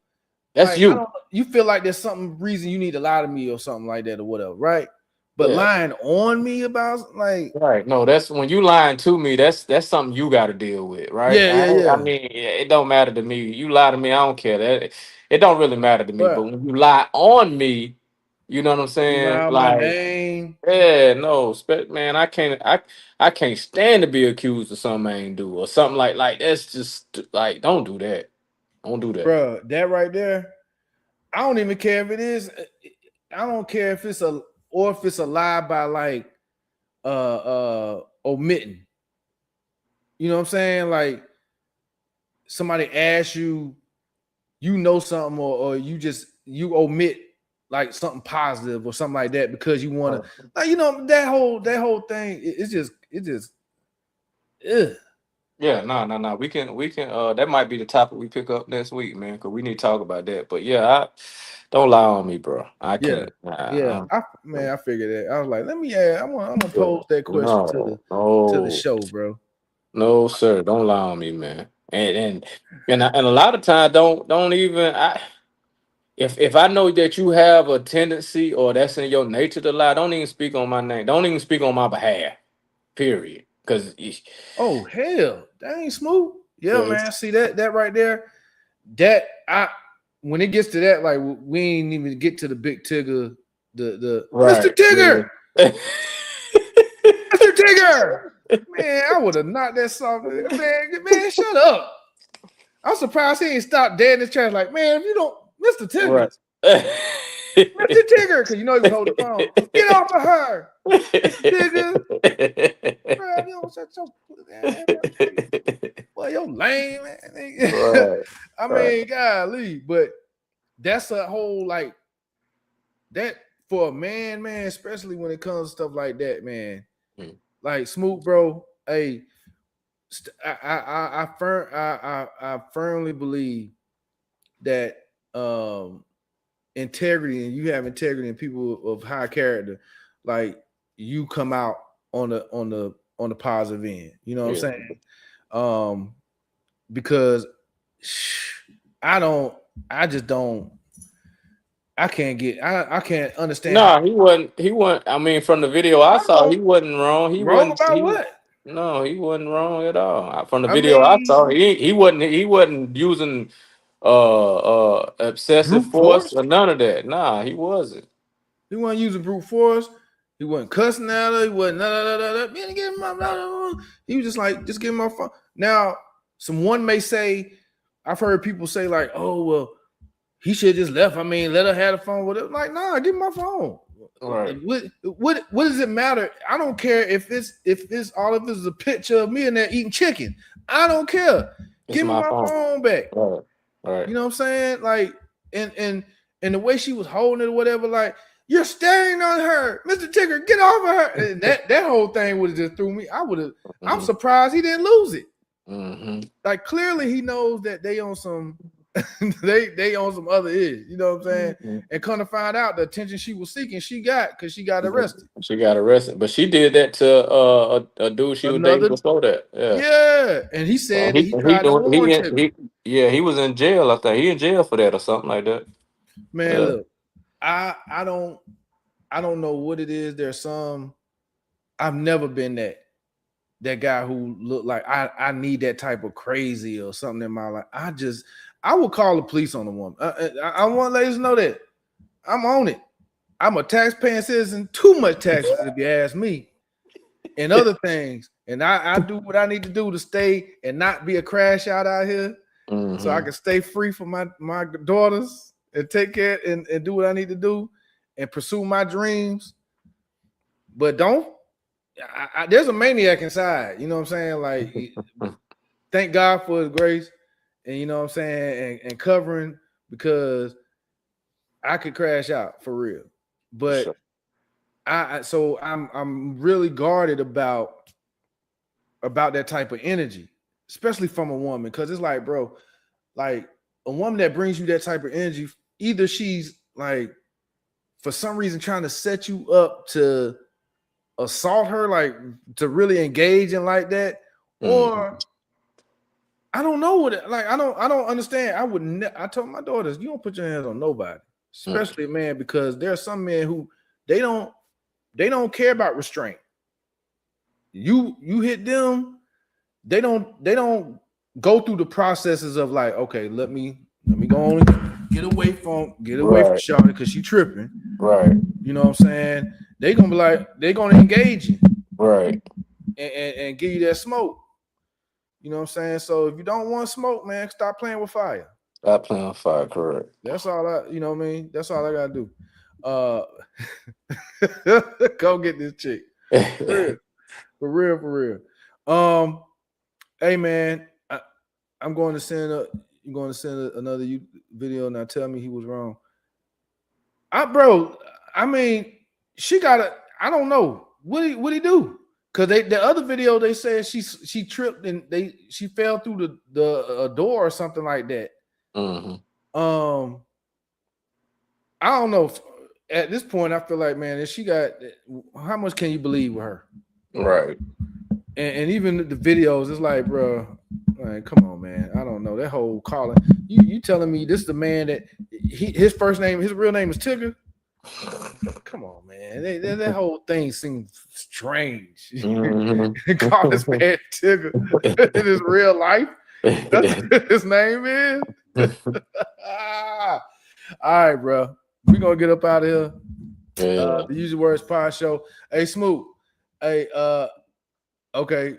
that's Like, I you. don't, you feel like there's something reason you need to lie to me or something like that or whatever, right? But Yeah. lying on me about, like, Right. No, that's when you lying to me. That's something you got to deal with, right? yeah, yeah, I yeah. mean, yeah, it don't matter to me. You lie to me, I don't care. That it don't really matter to me. But But when you lie on me, you know what I'm you lie saying? out my Like, name, yeah, no, man, I can't stand to be accused of something I ain't do or something like that's just like don't do that. Don't do that. bro. That right there, I don't even care if it is. I don't care if it's a or if it's a lie by like omitting. You know what I'm saying? Like somebody asks you, you know something, or you omit like something positive or something like that because you want to, Right. like, you know, that whole thing. It's just ugh. Yeah, no. We can that might be the topic we pick up next week, man, because we need to talk about that. But yeah, don't lie on me, bro. I Yeah, can't. yeah. I figured that. I was like, let me. Yeah, I'm gonna pose that question to No, the no, show, bro. no, sir. Don't lie on me, man. And a lot of times don't even if I know that you have a tendency or that's in your nature to lie, don't even speak on my name. Don't even speak on my behalf. Period. Because Oh hell, that ain't smooth. Yeah, man. See that right there. That I when it gets to that, like we ain't even get to the big Tigger, the Mr. right. Tigger, Yeah. Mr. Tigger. Man, I would have knocked that song. Man, shut up. I'm surprised he ain't stopped dead in his tracks. Like, man, if you don't, Mr. Tigger, Right. Mr. Tigger, because you know he was holding the phone. Get off of her, Mr. Tigger. Bro, if you don't shut your man, boy, you're lame, man. Right. I Right. mean, golly, but that's a whole like that for a man, especially when it comes to stuff like that, man. Mm. Like Smoot, bro. Hey, I firmly believe that integrity and you have integrity and people of high character, like you come out on the positive end. You know what I'm Yeah. saying? Because I don't, I just don't, I can't understand how No, he wasn't. He wasn't. I mean, from the video I saw, wrong, he wasn't wrong. He wrong wasn't. about He what? no, he wasn't wrong at all. From the I video I saw, mean, he wasn't. He wasn't using excessive brute force force. or none of that. Nah, he wasn't. He wasn't using brute force. He wasn't cussing at her. He wasn't man, give him my. He was just like, just give him my phone. Now, someone may say, I've heard people say like, oh well, he should have just left. I mean, let her have the phone with it. Like, nah, give me my phone. Right. What does it matter? I don't care if all of this is a picture of me in there eating chicken. I don't care. It's Give me my my phone. phone back. Right. Right. You know what I'm saying? Like, and the way she was holding it or whatever, like, you're staring on her, Mr. Tigger, get off of her. And that whole thing would have just threw me. I'm Mm-hmm. surprised he didn't lose it. Mm-hmm. Like clearly he knows that they on some they on some other ish, you know what I'm saying? Mm-hmm. And come to find out the attention she was seeking, she got because she got arrested. She got arrested, but she did that to a dude she was dating Another, before that. Yeah. yeah. And he said that he tried to warn Tigger. Yeah, he was in jail. I think he in jail for that or something like that. Man, Yeah. look, I don't know what it is. There's some I've never been that guy who looked like I need that type of crazy or something in my life. I would call the police on the woman. I want ladies to know that I'm on it. I'm a tax-paying citizen, too much taxes if you ask me, and other things. And I do what I need to do to stay and not be a crash out here, so I Mm-hmm. can stay free from my daughters and take care and do what I need to do and pursue my dreams. But don't there's a maniac inside, you know what I'm saying? Like, thank God for his grace, and you know what I'm saying, and covering, because I could crash out for real. For But sure. I'm really guarded about that type of energy, especially from a woman, because it's like, bro, like a woman that brings you that type of energy, either she's like for some reason trying to set you up to assault her, like to really engage in like that, or I don't know what it, like. I don't understand. I would. I told my daughters, you don't put your hands on nobody, especially a man, because there are some men who they don't care about restraint. You hit them, they don't go through the processes of like, okay, let me go on and get away from Shawty because she tripping. Right. You know what I'm saying? They gonna be like, they gonna engage you. Right. And give you that smoke. You know what I'm saying? So if you don't want smoke, man, stop playing with fire. Stop playing with fire, correct. That's all you know what I mean? That's all I gotta do. Go get this chick. For real. Hey man, I'm going to send another video now. Tell me he was wrong. I mean, she got I don't know. What he do? Because the other video they said she tripped and she fell through the door or something like that. Mm-hmm. I don't know. At this point, I feel like, man, if she got, how much can you believe with her? Right. And even the videos, it's like, bro, like, come on, man. I don't know that whole calling. You telling me this is the man that his real name is Tigger? Come on, man. That whole thing seems strange. Mm-hmm. Call this man Tigger in his real life. That's what his name is. All right, bro. We're gonna get up out of here. Yeah. The Usual Words Podshow. Hey, Smoot. Hey, okay.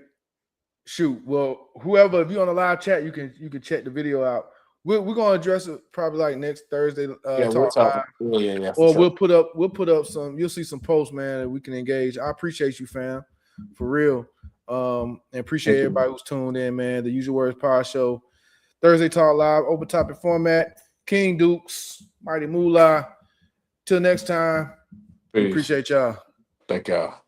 Shoot. Well, whoever, if you're on the live chat, you can check the video out. We're gonna address it probably like next Thursday. We'll talk. Yeah. Or sure. we'll put up some. You'll see some posts, man, that we can engage. I appreciate you, fam, for real. And appreciate everybody who's tuned in, man. The Usual Words Podshow, Thursday Talk Live, open topic format. King Dukes, Mighty Moolah. Till next time. Appreciate y'all. Thank y'all.